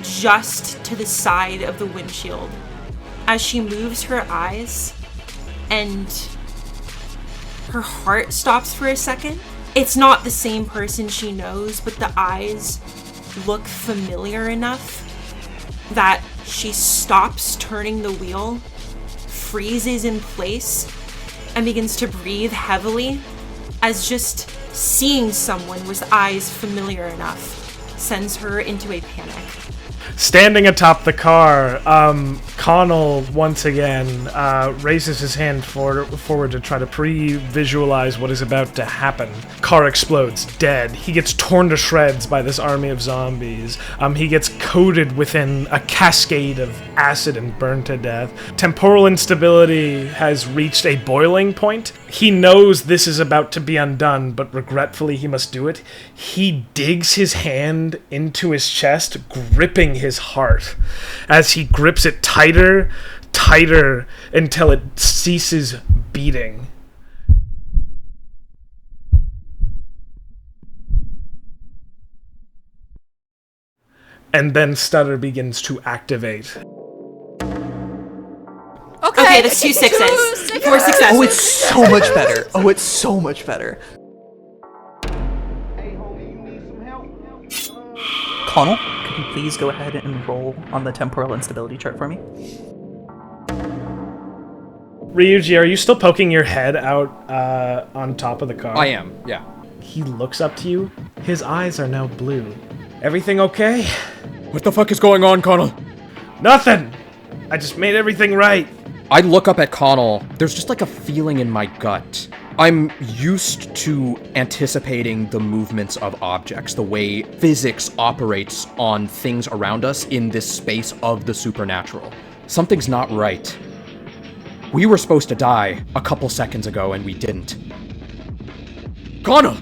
just to the side of the windshield. As she moves her eyes, and her heart stops for a second. It's not the same person she knows, but the eyes look familiar enough that she stops turning the wheel, freezes in place, and begins to breathe heavily, as just seeing someone with eyes familiar enough sends her into a panic. Standing atop the car, Connell once again raises his hand forward to try to pre-visualize what is about to happen. Car explodes, dead. He gets torn to shreds by this army of zombies. He gets coated within a cascade of acid and burned to death. Temporal instability has reached a boiling point. He knows this is about to be undone, but regretfully he must do it. He digs his hand into his chest, gripping his heart. As he grips it tighter, until it ceases beating. And then stutter begins to activate. Okay, that's 2 sixes. 4 successes. Oh, it's so much better. Oh, it's so much better. Connell, could you please go ahead and roll on the temporal instability chart for me? Ryuji, are you still poking your head out on top of the car? I am, yeah. He looks up to you. His eyes are now blue. Everything okay? What the fuck is going on, Connell? Nothing! I just made everything right. I look up at Connell. There's just like a feeling in my gut. I'm used to anticipating the movements of objects, the way physics operates on things around us in this space of the supernatural. Something's not right. We were supposed to die a couple seconds ago, and we didn't. Connell,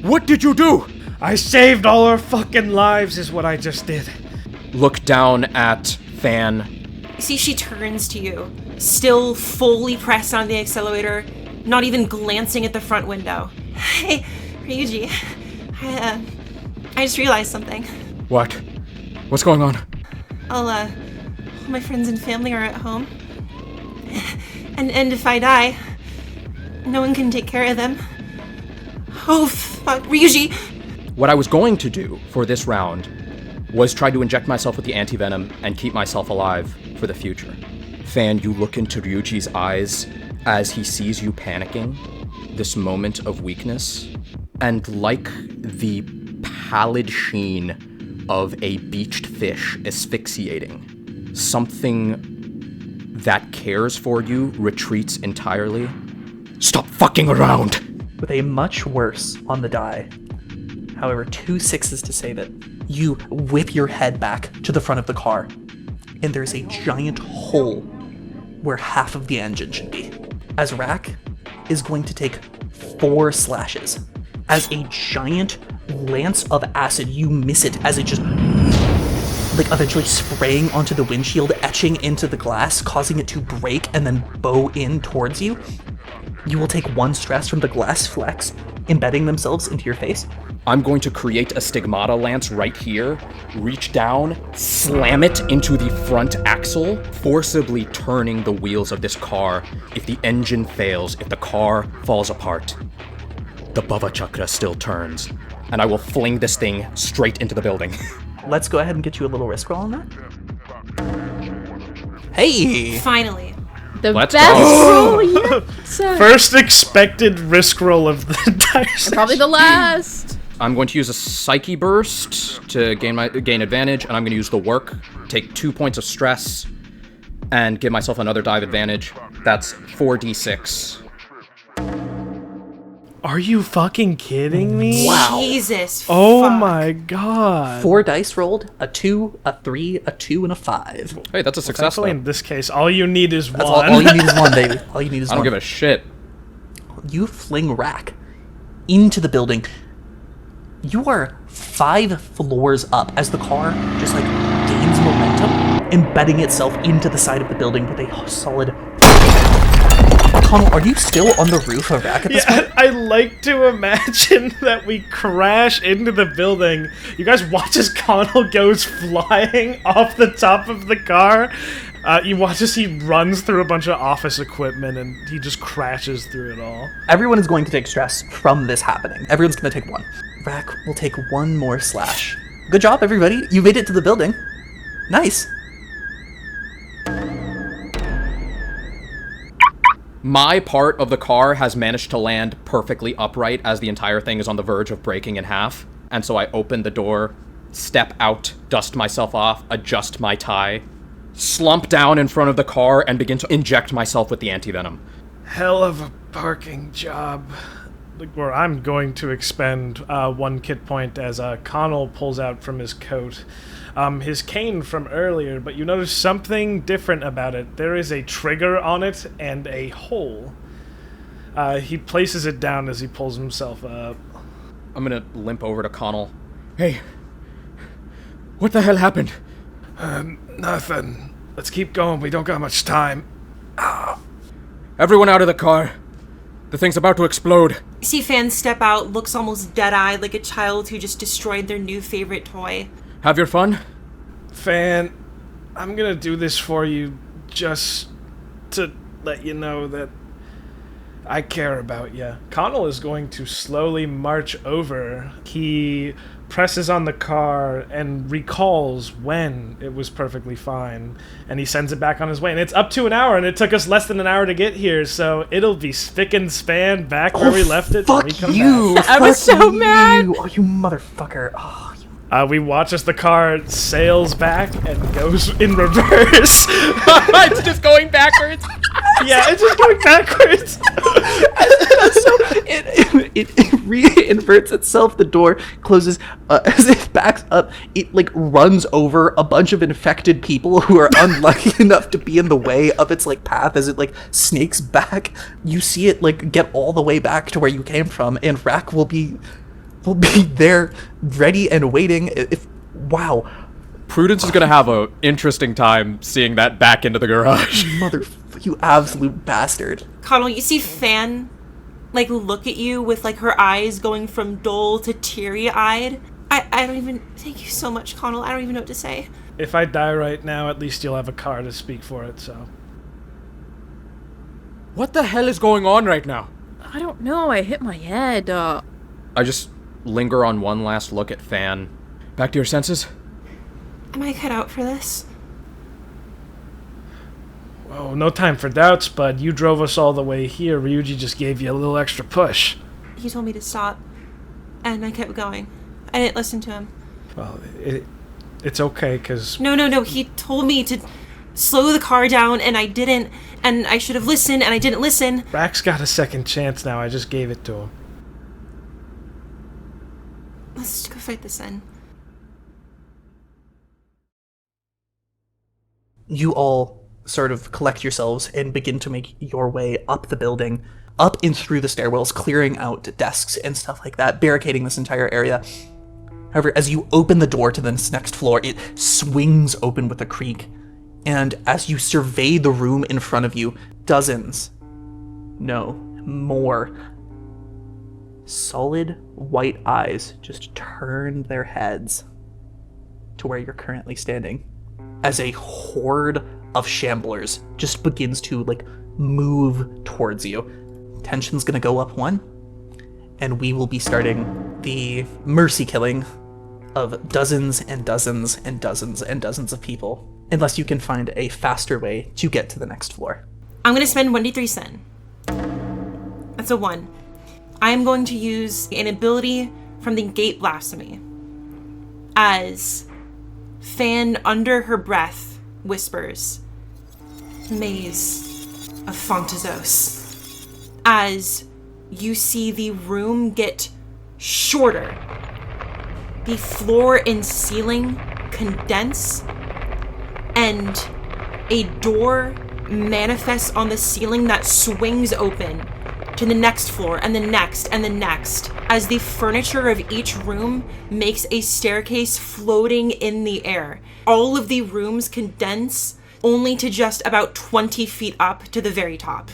what did you do? I saved all our fucking lives is what I just did. Look down at Phan. See, she turns to you, still fully pressed on the accelerator, not even glancing at the front window. Hey, Ryuji, I just realized something. What? What's going on? All my friends and family are at home. And if I die, no one can take care of them. Oh, fuck, Ryuji! What I was going to do for this round was try to inject myself with the anti-venom and keep myself alive for the future. Phan, you look into Ryuji's eyes as he sees you panicking, this moment of weakness, and like the pallid sheen of a beached fish asphyxiating, something that cares for you retreats entirely. Stop fucking around! With a much worse on the die, however, 2 6s to save it, you whip your head back to the front of the car, and there's a giant hole where half of the engine should be. As Rack is going to take 4 slashes. As a giant lance of acid, you miss it as it just eventually spraying onto the windshield, etching into the glass, causing it to break and then bow in towards you. You will take 1 stress from the glass flecks embedding themselves into your face. I'm going to create a stigmata lance right here, reach down, slam it into the front axle, forcibly turning the wheels of this car. If the engine fails, if the car falls apart, the Bhava Chakra still turns, and I will fling this thing straight into the building. Let's go ahead and get you a little risk roll on that. Hey! Finally. The Let's best go. roll yet. First expected risk roll of the dice. Probably the last. I'm going to use a Psyche Burst to gain advantage, and I'm going to use the work, take 2 points of stress, and give myself another dive advantage. That's 4d6. Are you fucking kidding me? Wow. Jesus. Oh fuck. my god. 4 dice rolled, a 2, a 3, a 2, and a 5. Hey, that's a success, Thankfully, though. in this case, all you need is That's one. all you need is 1, baby. All you need is I 1. don't give a shit. You fling Rack into the building. You are 5 floors up as the car just gains momentum, embedding itself into the side of the building with a solid. Connell, are you still on the roof of Rack at this point? I like to imagine that we crash into the building. You guys watch as Connell goes flying off the top of the car. You watch as he runs through a bunch of office equipment and he just crashes through it all. Everyone is going to take stress from this happening. Everyone's going to take 1. Rack will take 1 more slash. Good job, everybody. You made it to the building. Nice. My part of the car has managed to land perfectly upright as the entire thing is on the verge of breaking in half. And so I open the door, step out, dust myself off, adjust my tie, slump down in front of the car, and begin to inject myself with the anti-venom. Hell of a parking job. Where I'm going to expend 1 kit point as Connell pulls out from his coat his cane from earlier, but you notice something different about it. There is a trigger on it and a hole. He places it down as he pulls himself up. I'm gonna limp over to Connell. Hey, what the hell happened? Nothing. Let's keep going. We don't got much time. Everyone out of the car. The thing's about to explode. See Phan step out, looks almost dead-eyed like a child who just destroyed their new favorite toy. Have your fun? Phan, I'm gonna do this for you just to let you know that I care about you. Connell is going to slowly march over. He presses on the car and recalls when it was perfectly fine, and he sends it back on his way. And it's up to an hour, and it took us less than an hour to get here, so it'll be spick and span back where we left it. when we Fuck come you! back. I was so mad. Oh, you motherfucker. Oh, We watch as the car sails back and goes in reverse. It's just going backwards. Yeah, it's just going backwards. So it reinverts itself. The door closes as it backs up. It like runs over a bunch of infected people who are unlucky enough to be in the way of its like path as it like snakes back. You see it like get all the way back to where you came from, and Rack will be there, ready and waiting. If wow. Prudence is gonna have a interesting time seeing that back into the garage. You absolute bastard. Connell, you see Phan, like, look at you with, like, her eyes going from dull to teary-eyed. I don't even... Thank you so much, Connell. I don't even know what to say. If I die right now, at least you'll have a car to speak for it, so... What the hell is going on right now? I don't know. I hit my head. I just linger on one last look at Phan. Back to your senses? Am I cut out for this? Whoa, no time for doubts, bud. You drove us all the way here. Ryuji just gave you a little extra push. He told me to stop, and I kept going. I didn't listen to him. Well, it's okay, because... No. He told me to slow the car down, and I didn't, and I should have listened, and I didn't listen. Rack's got a second chance now. I just gave it to him. Let's go fight this then. You all sort of collect yourselves and begin to make your way up the building, up and through the stairwells, clearing out desks and stuff like that, barricading this entire area. However, as you open the door to this next floor, it swings open with a creak, and as you survey the room in front of you, dozens, no, more, solid white eyes just turn their heads to where you're currently standing, as a horde of shamblers just begins to, like, move towards you. Tension's gonna go up 1, and we will be starting the mercy killing of dozens and dozens and dozens and dozens of people, unless you can find a faster way to get to the next floor. I'm gonna spend 1d3 sen. That's a 1. I'm going to use an ability from the Gate Blasphemy as Phan, under her breath, whispers, Maze of Fontazos. As you see the room get shorter, the floor and ceiling condense, and a door manifests on the ceiling that swings open to the next floor, and the next, and the next, as the furniture of each room makes a staircase floating in the air. All of the rooms condense only to just about 20 feet up to the very top.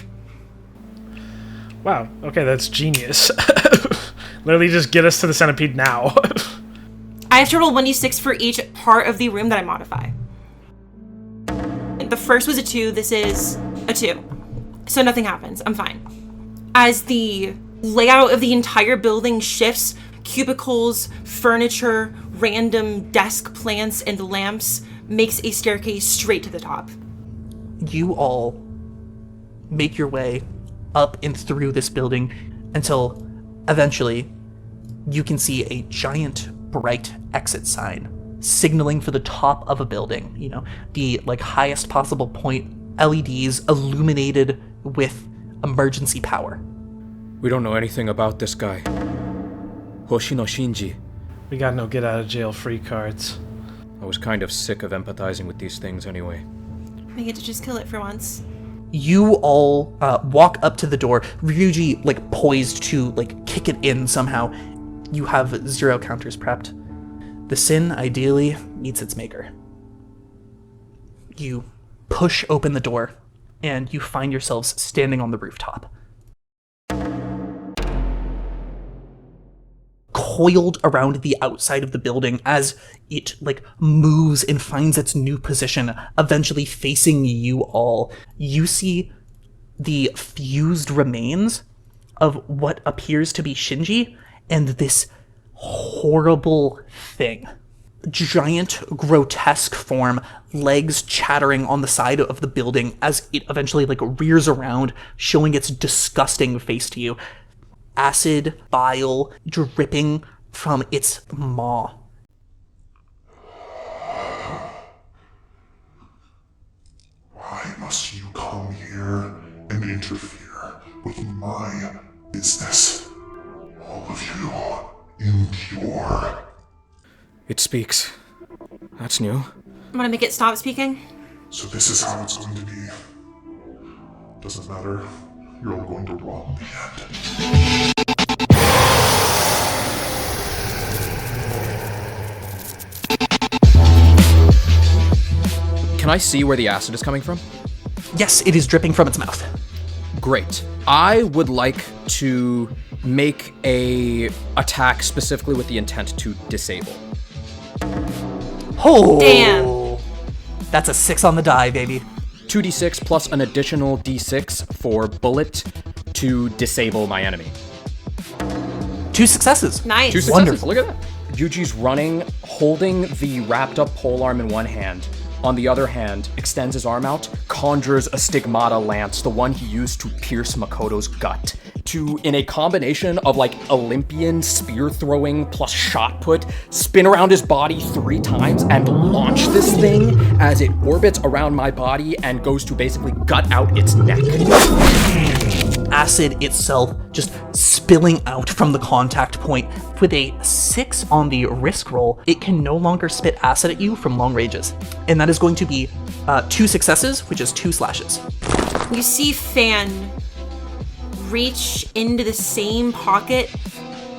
Wow, okay, that's genius. Literally just get us to the centipede now. I have to roll 1d6 for each part of the room that I modify. The first was a 2, this is a 2. So nothing happens, I'm fine. As the layout of the entire building shifts, cubicles, furniture, random desk plants, and lamps makes a staircase straight to the top. You all make your way up and through this building until eventually you can see a giant bright exit sign signaling for the top of a building, you know, the like highest possible point, LEDs illuminated with emergency power. We don't know anything about this guy. Hoshino Shinji. We got no get out of jail free cards. I was kind of sick of empathizing with these things anyway. I get to just kill it for once. You all walk up to the door, Ryuji like poised to like kick it in somehow. You have 0 counters prepped. The sin ideally meets its maker. You push open the door and you find yourselves standing on the rooftop. Coiled around the outside of the building as it like moves and finds its new position, eventually facing you all. You see the fused remains of what appears to be Shinji and this horrible thing. Giant, grotesque form, legs chattering on the side of the building as it eventually like rears around, showing its disgusting face to you. Acid, bile, dripping from its maw. Why must you come here and interfere with my It speaks. That's new. I'm gonna make it stop speaking. So this is how it's going to be. Doesn't matter. You're all going to rot in the end. Can I see where the acid is coming from? Yes, it is dripping from its mouth. Great. I would like to make a attack specifically with the intent to disable. Oh! Damn. That's a 6 on the die, baby. 2d6 plus an additional d6 for bullet to disable my enemy. 2 successes. Nice. 2 successes. Wonderful. Look at that. Ryuji's running, holding the wrapped up polearm in one hand. On the other hand, extends his arm out, conjures a stigmata lance, the one he used to pierce Makoto's gut, to, in a combination of like Olympian spear throwing plus shot put, spin around his body 3 times and launch this thing as it orbits around my body and goes to basically gut out its neck. Acid itself just spilling out from the contact point. With a 6 on the risk roll, it can no longer spit acid at you from long ranges. And that is going to be 2 successes, which is 2 slashes. You see Phan reach into the same pocket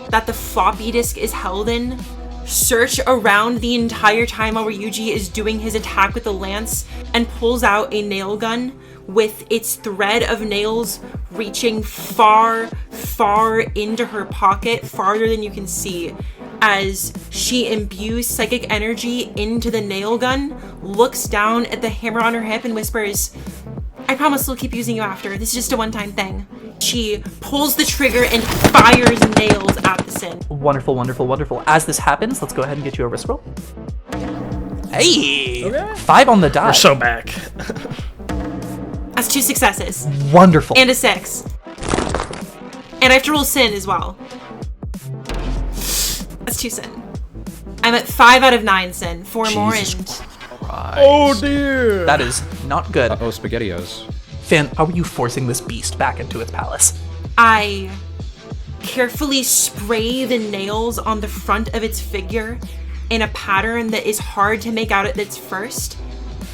that the floppy disk is held in, search around the entire time while Ryuji is doing his attack with the lance, and pulls out a nail gun with its thread of nails reaching far, far into her pocket, farther than you can see, as she imbues psychic energy into the nail gun, looks down at the hammer on her hip and whispers, "I promise we'll keep using you after. This is just a one-time thing." She pulls the trigger and fires nails at the Sin. Wonderful, wonderful, wonderful. As this happens, let's go ahead and get you a risk roll. Hey! Okay. 5 on the die. We're so back. That's 2 successes. Wonderful. And a 6. And I have to roll Sin as well. That's 2 Sin. I'm at 5 out of 9 Sin. 4 more and... Oh dear. That is not good. Oh, SpaghettiOs. Phan, how are you forcing this beast back into its palace? I carefully spray the nails on the front of its figure in a pattern that is hard to make out at its first,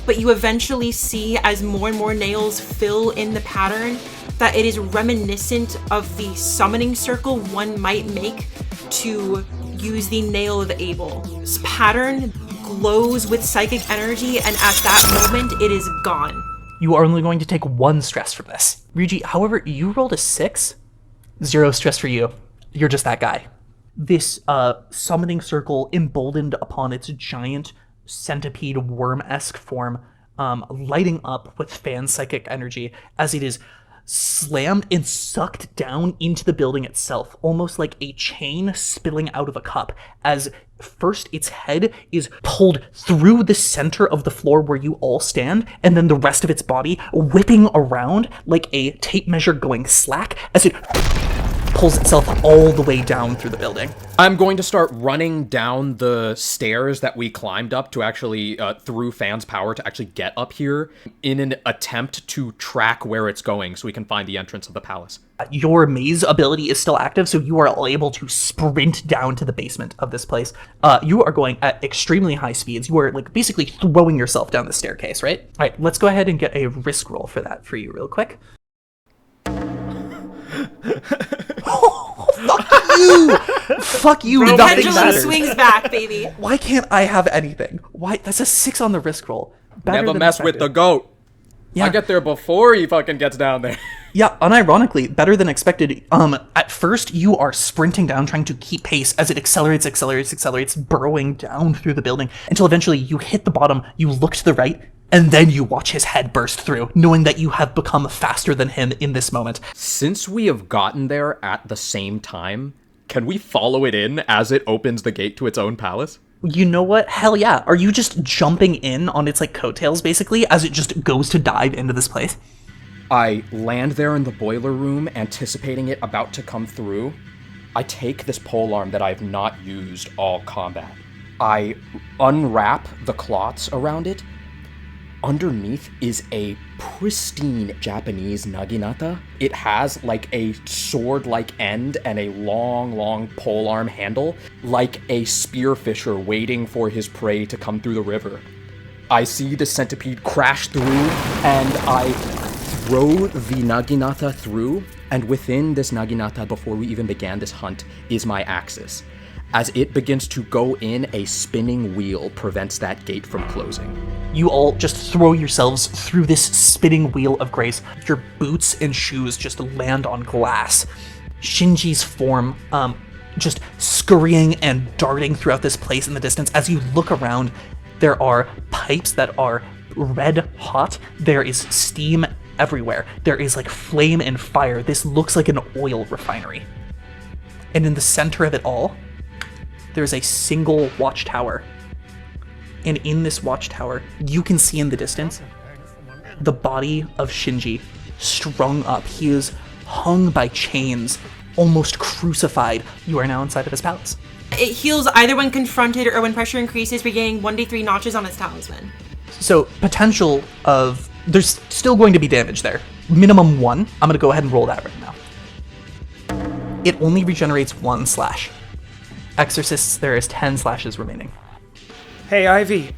but you eventually see as more and more nails fill in the pattern that it is reminiscent of the summoning circle one might make to use the Nail of Abel. This pattern glows with psychic energy, and at that moment it is gone. You are only going to take 1 stress from this. Ryuji, however, you rolled a 6. 0 stress for you. You're just that guy. This summoning circle, emboldened upon its giant centipede worm-esque form, lighting up with Phan's psychic energy as it is slammed and sucked down into the building itself, almost like a chain spilling out of a cup, as first its head is pulled through the center of the floor where you all stand, and then the rest of its body whipping around like a tape measure going slack as it pulls itself all the way down through the building. I'm going to start running down the stairs that we climbed up to actually, through Phan's power, to actually get up here in an attempt to track where it's going so we can find the entrance of the palace. Your maze ability is still active, so you are able to sprint down to the basement of this place. You are going at extremely high speeds. You are like basically throwing yourself down the staircase, right? All right, let's go ahead and get a risk roll for that for you real quick. Fuck you! Fuck you! The Nothing pendulum matters. swings back, baby. Why can't I have anything? Why? That's a 6 on the risk roll. Better Never than mess with the expected. goat. Yeah. I get there before he fucking gets down there. Yeah, unironically, better than expected. At first, you are sprinting down, trying to keep pace as it accelerates, burrowing down through the building until eventually you hit the bottom, you look to the right, and then you watch his head burst through, knowing that you have become faster than him in this moment. Since we have gotten there at the same time, can we follow it in as it opens the gate to its own palace? You know what? Hell yeah. Are you just jumping in on its, like, coattails, basically, as it just goes to dive into this place? I land there in the boiler room, anticipating it about to come through. I take this polearm that I have not used all combat. I unwrap the cloths around it, underneath is a pristine Japanese naginata. It has like a sword-like end and a long polearm handle, like a spearfisher waiting for his prey to come through the river. I see the centipede crash through, and I throw the naginata through, and within this naginata, before we even began this hunt, is my axis. As it begins to go in, a spinning wheel prevents that gate from closing. You all just throw yourselves through this spinning wheel of grace. Your boots and shoes just land on glass. Shinji's form just scurrying and darting throughout this place in the distance. As you look around, there are pipes that are red hot. There is steam everywhere. There is like flame and fire. This looks like an oil refinery. And in the center of it all, there's a single watchtower. And in this watchtower, you can see in the distance the body of Shinji strung up. He is hung by chains, almost crucified. You are now inside of his palace. It heals either when confronted or when pressure increases, regaining 1d3 notches on its talisman. So potential of, there's still going to be damage there. Minimum 1. I'm going to go ahead and roll that right now. It only regenerates 1 slash. Exorcists, there is 10 slashes remaining. Hey, Ivy,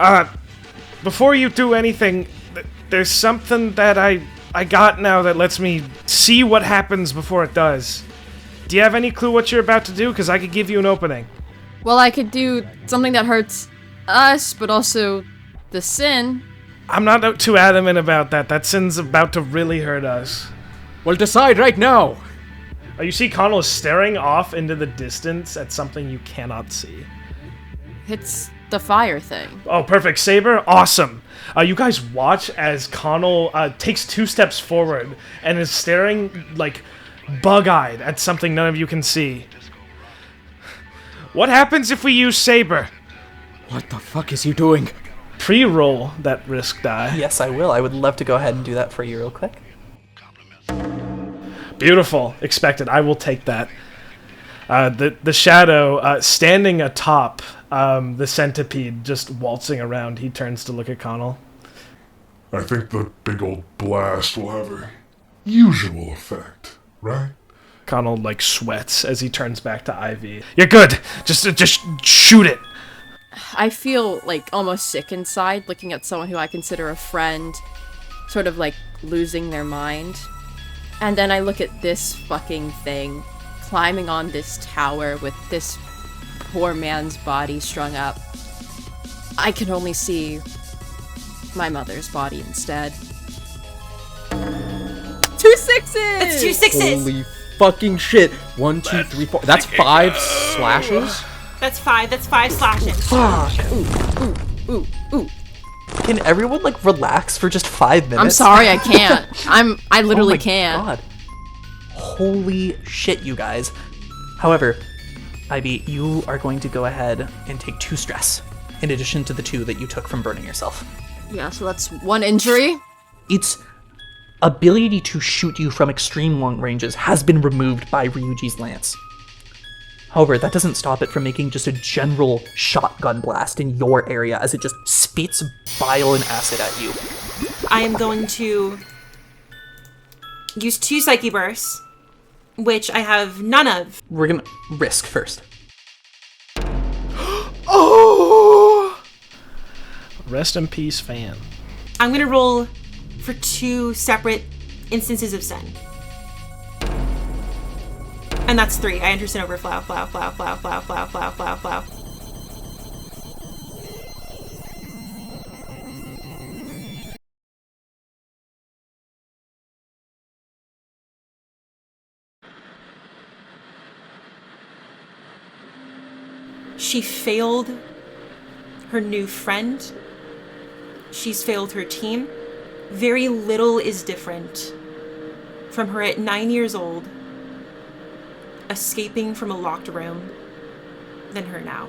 before you do anything, there's something that I got now that lets me see what happens before it does. Do you have any clue what you're about to do? Because I could give you an opening. Well, I could do something that hurts us, but also the sin. I'm not too adamant about that. That sin's about to really hurt us. Well, decide right now! You see Connell is staring off into the distance at something you cannot see. It's the fire thing. Oh, perfect. Saber? Awesome. You guys watch as Connell takes 2 steps forward and is staring, like, bug-eyed at something none of you can see. What happens if we use Saber? What the fuck is he doing? Pre-roll that risk die. Yes, I will. I would love to go ahead and do that for you real quick. Beautiful. Expected. I will take that. The shadow standing atop the centipede, just waltzing around. He turns to look at Connell. I think the big old blast will have a usual effect, right? Connell, like, sweats as he turns back to Ivy. You're good! Just shoot it! I feel, like, almost sick inside, looking at someone who I consider a friend, sort of, like, losing their mind. And then I look at this fucking thing, climbing on this tower with this poor man's body strung up. I can only see my mother's body instead. 2 sixes! It's 2 6s! Holy fucking shit. 1, 2, 3, 4. That's 5 slashes? That's 5. That's 5 slashes. Fuck. Ooh. Can everyone, like, relax for just 5 minutes? I'm sorry, I can't. I literally oh my can't. God. Holy shit, you guys. However, Ivy, you are going to go ahead and take 2 stress, in addition to the 2 that you took from burning yourself. Yeah, so that's 1 injury. Its ability to shoot you from extreme long ranges has been removed by Ryuji's lance. However, that doesn't stop it from making just a general shotgun blast in your area as it just spits bile and acid at you. I am going to use 2 Psyche Bursts, which I have none of. We're gonna risk first. Oh! Rest in peace, Phan. I'm going to roll for 2 separate instances of sin. And that's 3. I enter sin overflow. Flow. She failed her new friend. She's failed her team. Very little is different from her at 9 years old, escaping from a locked room, than her now.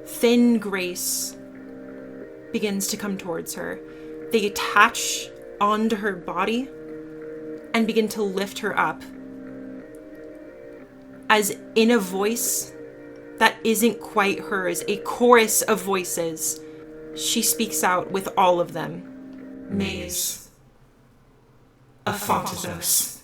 Thin grace begins to come towards her. They attach onto her body and begin to lift her up, as in a voice that isn't quite hers, a chorus of voices. She speaks out with all of them. Maze. Aphantasos.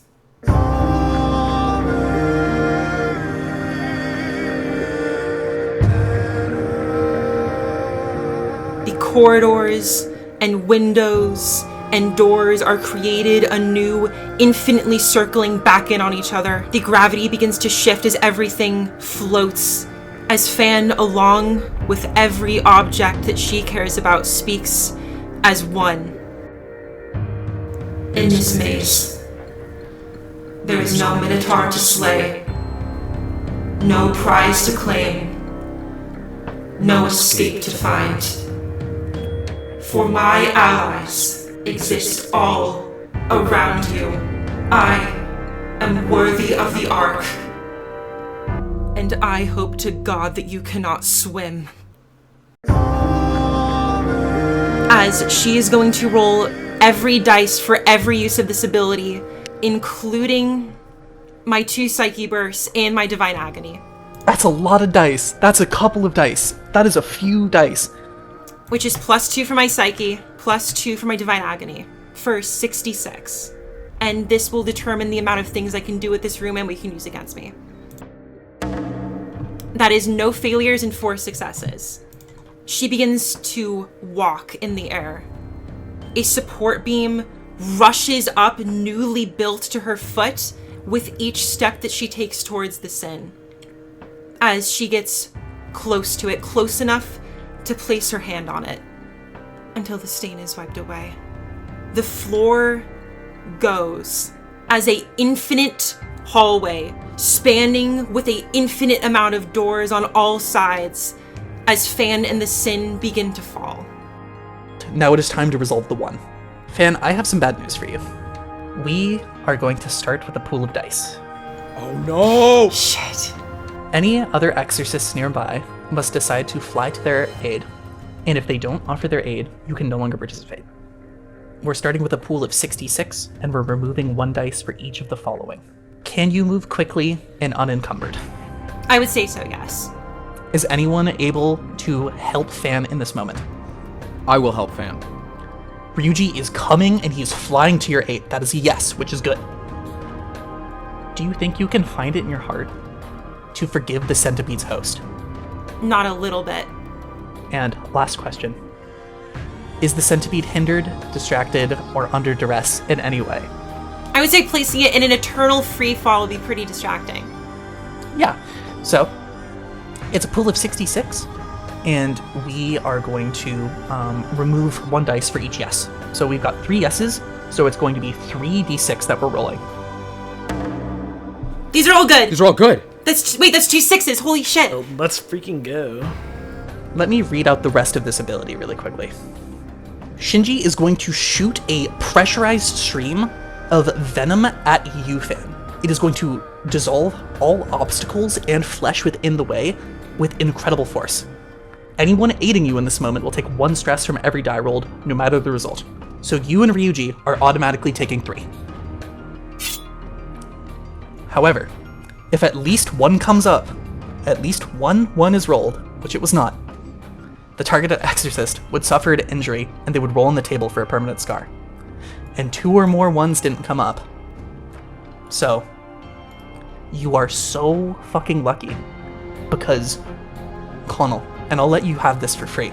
The corridors and windows and doors are created anew, infinitely circling back in on each other. The gravity begins to shift as everything floats, as Phan, along with every object that she cares about, speaks as one. In this maze, there is no minotaur to slay, no prize to claim, no escape to find. For my allies exist all around you. I am worthy of the Ark. And I hope to God that you cannot swim. As she is going to roll every dice for every use of this ability, including my 2 Psyche Bursts and my Divine Agony. That's a lot of dice. That's a couple of dice. That is a few dice. Which is +2 for my Psyche, +2 for my Divine Agony, for 66. And this will determine the amount of things I can do with this room and we can use against me. That is no failures and 4 successes. She begins to walk in the air. A support beam rushes up, newly built to her foot, with each step that she takes towards the sin. As she gets close to it, close enough to place her hand on it, until the stain is wiped away. The floor goes as a infinite hallway, spanning with a infinite amount of doors on all sides, as Phan and the sin begin to fall. Now it is time to resolve the one. Phan, I have some bad news for you. We are going to start with a pool of dice. Oh no! Shit. Any other exorcists nearby must decide to fly to their aid, and if they don't offer their aid, you can no longer participate. We're starting with a pool of 66, and we're removing 1 dice for each of the following. Can you move quickly and unencumbered? I would say so, yes. Is anyone able to help Phan in this moment? I will help Phan. Ryuji is coming and he is flying to your aid. That is a yes, which is good. Do you think you can find it in your heart to forgive the centipede's host? Not a little bit. And last question. Is the centipede hindered, distracted, or under duress in any way? I would say placing it in an eternal free fall would be pretty distracting. Yeah. So, it's a pool of 66, and we are going to remove 1 dice for each yes. So we've got 3 yeses, so it's going to be 3d6 that we're rolling. These are all good. These are all good. That's 2 6s. Holy shit. Oh, let's freaking go. Let me read out the rest of this ability really quickly. Shinji is going to shoot a pressurized stream of venom at you, Phan. It is going to dissolve all obstacles and flesh within the way with incredible force. Anyone aiding you in this moment will take 1 stress from every die rolled, no matter the result. So you and Ryuji are automatically taking 3. However, if at least 1 comes up, at least one is rolled, which it was not, the targeted exorcist would suffer an injury and they would roll on the table for a permanent scar. And 2 or more 1s didn't come up. So, you are so fucking lucky because, Connell, and I'll let you have this for free,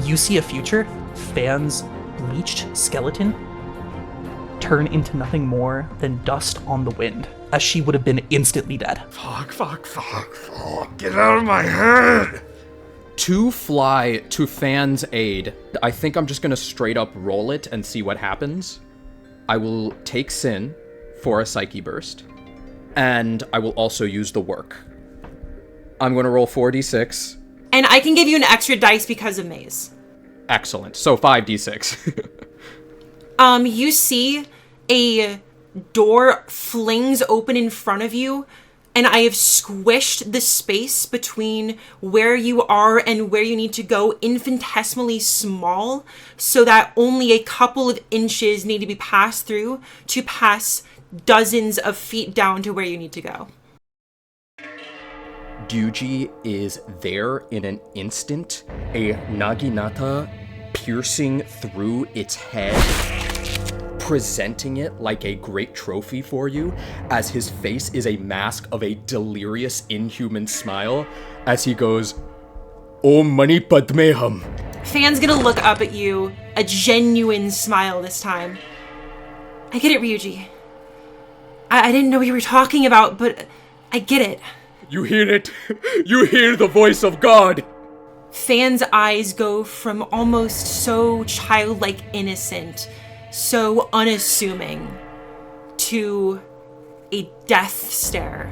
you see a future Phan's bleached skeleton turn into nothing more than dust on the wind, as she would have been instantly dead. Fuck. Get out of my head! To fly to Phan's aid, I think I'm just gonna straight up roll it and see what happens. I will take Sin for a Psyche Burst, and I will also use the work. I'm gonna roll 4d6. And I can give you an extra dice because of Maze. Excellent. So 5d6. You see a door flings open in front of you, and I have squished the space between where you are and where you need to go infinitesimally small, so that only a couple of inches need to be passed through to pass dozens of feet down to where you need to go. Ryuji is there in an instant, a naginata piercing through its head, presenting it like a great trophy for you, as his face is a mask of a delirious, inhuman smile, as he goes, Om Mani Padmeham. Phan's gonna look up at you, a genuine smile this time. I get it, Ryuji. I didn't know what you were talking about, but I get it. You hear it? You hear the voice of God! Phan's eyes go from almost so childlike innocent, so unassuming, to a death stare.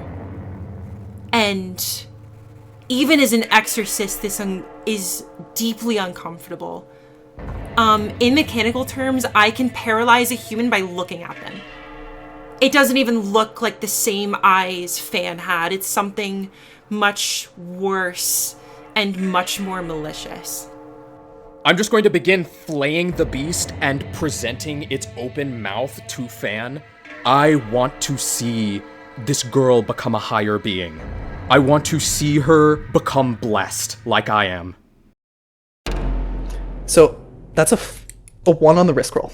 And even as an exorcist, this is deeply uncomfortable. In mechanical terms, I can paralyze a human by looking at them. It doesn't even look like the same eyes Phan had. It's something much worse and much more malicious. I'm just going to begin flaying the beast and presenting its open mouth to Phan. I want to see this girl become a higher being. I want to see her become blessed like I am. So that's a 1 on the risk roll.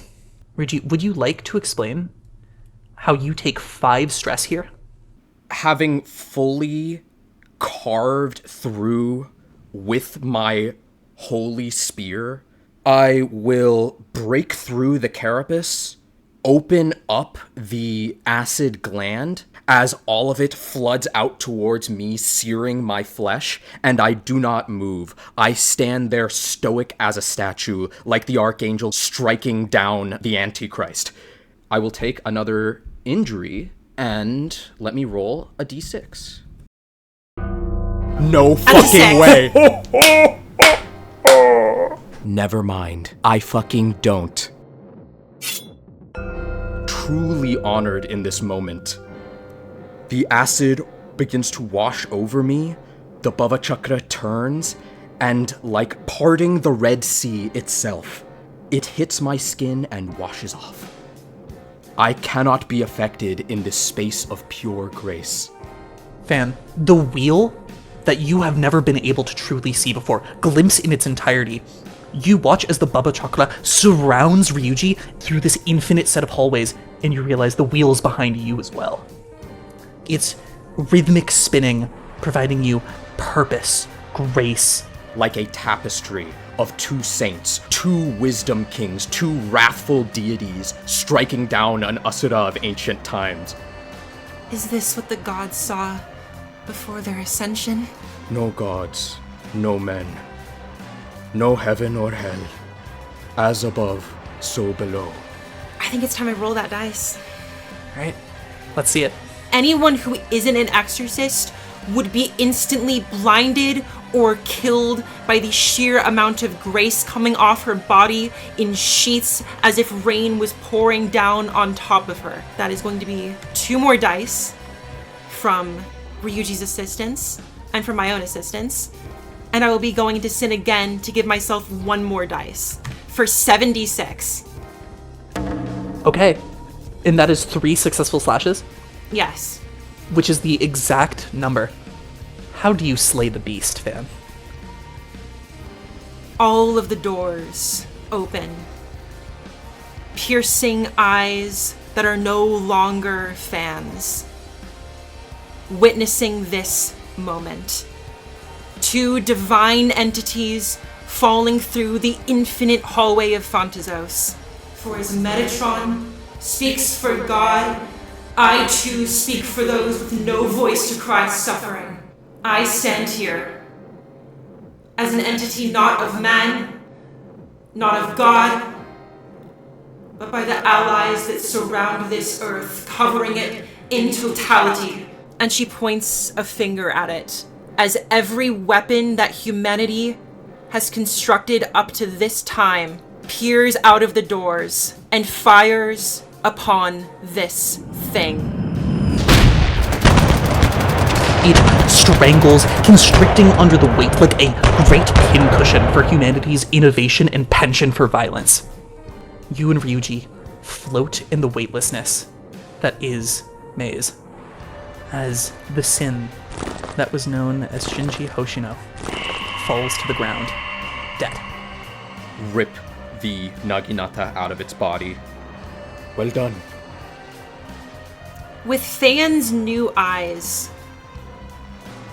Ryuji, would you like to explain how you take 5 stress here? Having fully carved through with my holy spear, I will break through the carapace, open up the acid gland as all of it floods out towards me, searing my flesh, and I do not move. I stand there stoic as a statue, like the archangel striking down the Antichrist. I will take another injury, and let me roll a d6. No fucking way! Never mind. I fucking don't. Truly honored in this moment. The acid begins to wash over me, the Bhava Chakra turns, and like parting the Red Sea itself, it hits my skin and washes off. I cannot be affected in this space of pure grace. Phan, the wheel that you have never been able to truly see before, glimpse in its entirety. You watch as the Bhava Chakra surrounds Ryuji through this infinite set of hallways, and you realize the wheel is behind you as well. It's rhythmic spinning, providing you purpose, grace. Like a tapestry of 2 saints, 2 wisdom kings, 2 wrathful deities striking down an Asura of ancient times. Is this what the gods saw before their ascension? No gods, no men, no heaven or hell, as above, so below. I think it's time I roll that dice. All right, let's see it. Anyone who isn't an exorcist would be instantly blinded or killed by the sheer amount of grace coming off her body in sheets as if rain was pouring down on top of her. That is going to be 2 more dice from Ryuji's assistance and from my own assistance. And I will be going to sin again to give myself 1 more dice for 76. Okay, and that is 3 successful slashes, Yes. which is the exact number. How do you slay the beast, Phan? All of the doors open. Piercing eyes that are no longer fans. Witnessing this moment. 2 divine entities falling through the infinite hallway of Phantazos. For as Metatron speaks for God, I too speak for those with no voice to cry suffering. I stand here as an entity not of man, not of God, but by the allies that surround this earth, covering it in totality. And she points a finger at it, as every weapon that humanity has constructed up to this time peers out of the doors and fires upon this thing. It strangles, constricting under the weight like a great pincushion for humanity's innovation and penchant for violence. You and Ryuji float in the weightlessness that is Maze, as the sin that was known as Shinji Hoshino falls to the ground, dead. Rip the Naginata out of its body. Well done. With Phan's new eyes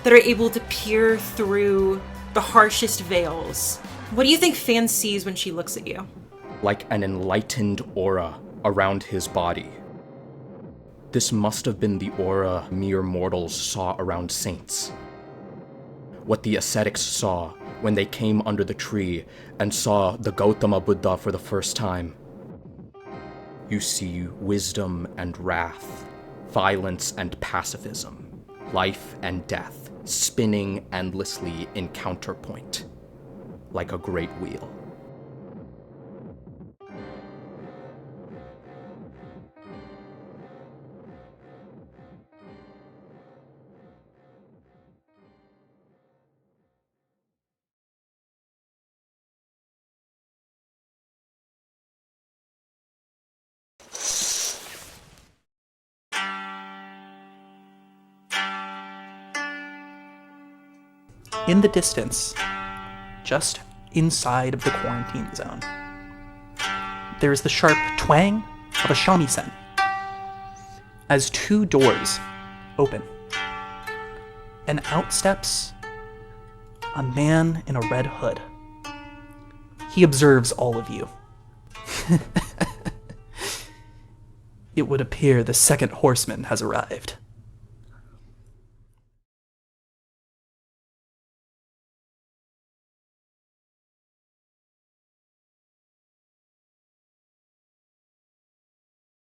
that are able to peer through the harshest veils, what do you think Phan sees when she looks at you? Like an enlightened aura around his body. This must have been the aura mere mortals saw around saints. What the ascetics saw when they came under the tree and saw the Gautama Buddha for the first time. You see wisdom and wrath, violence and pacifism, life and death, spinning endlessly in counterpoint, like a great wheel. In the distance, just inside of the quarantine zone, there is the sharp twang of a shamisen as two doors open, and out steps a man in a red hood. He observes all of you. It would appear the second horseman has arrived.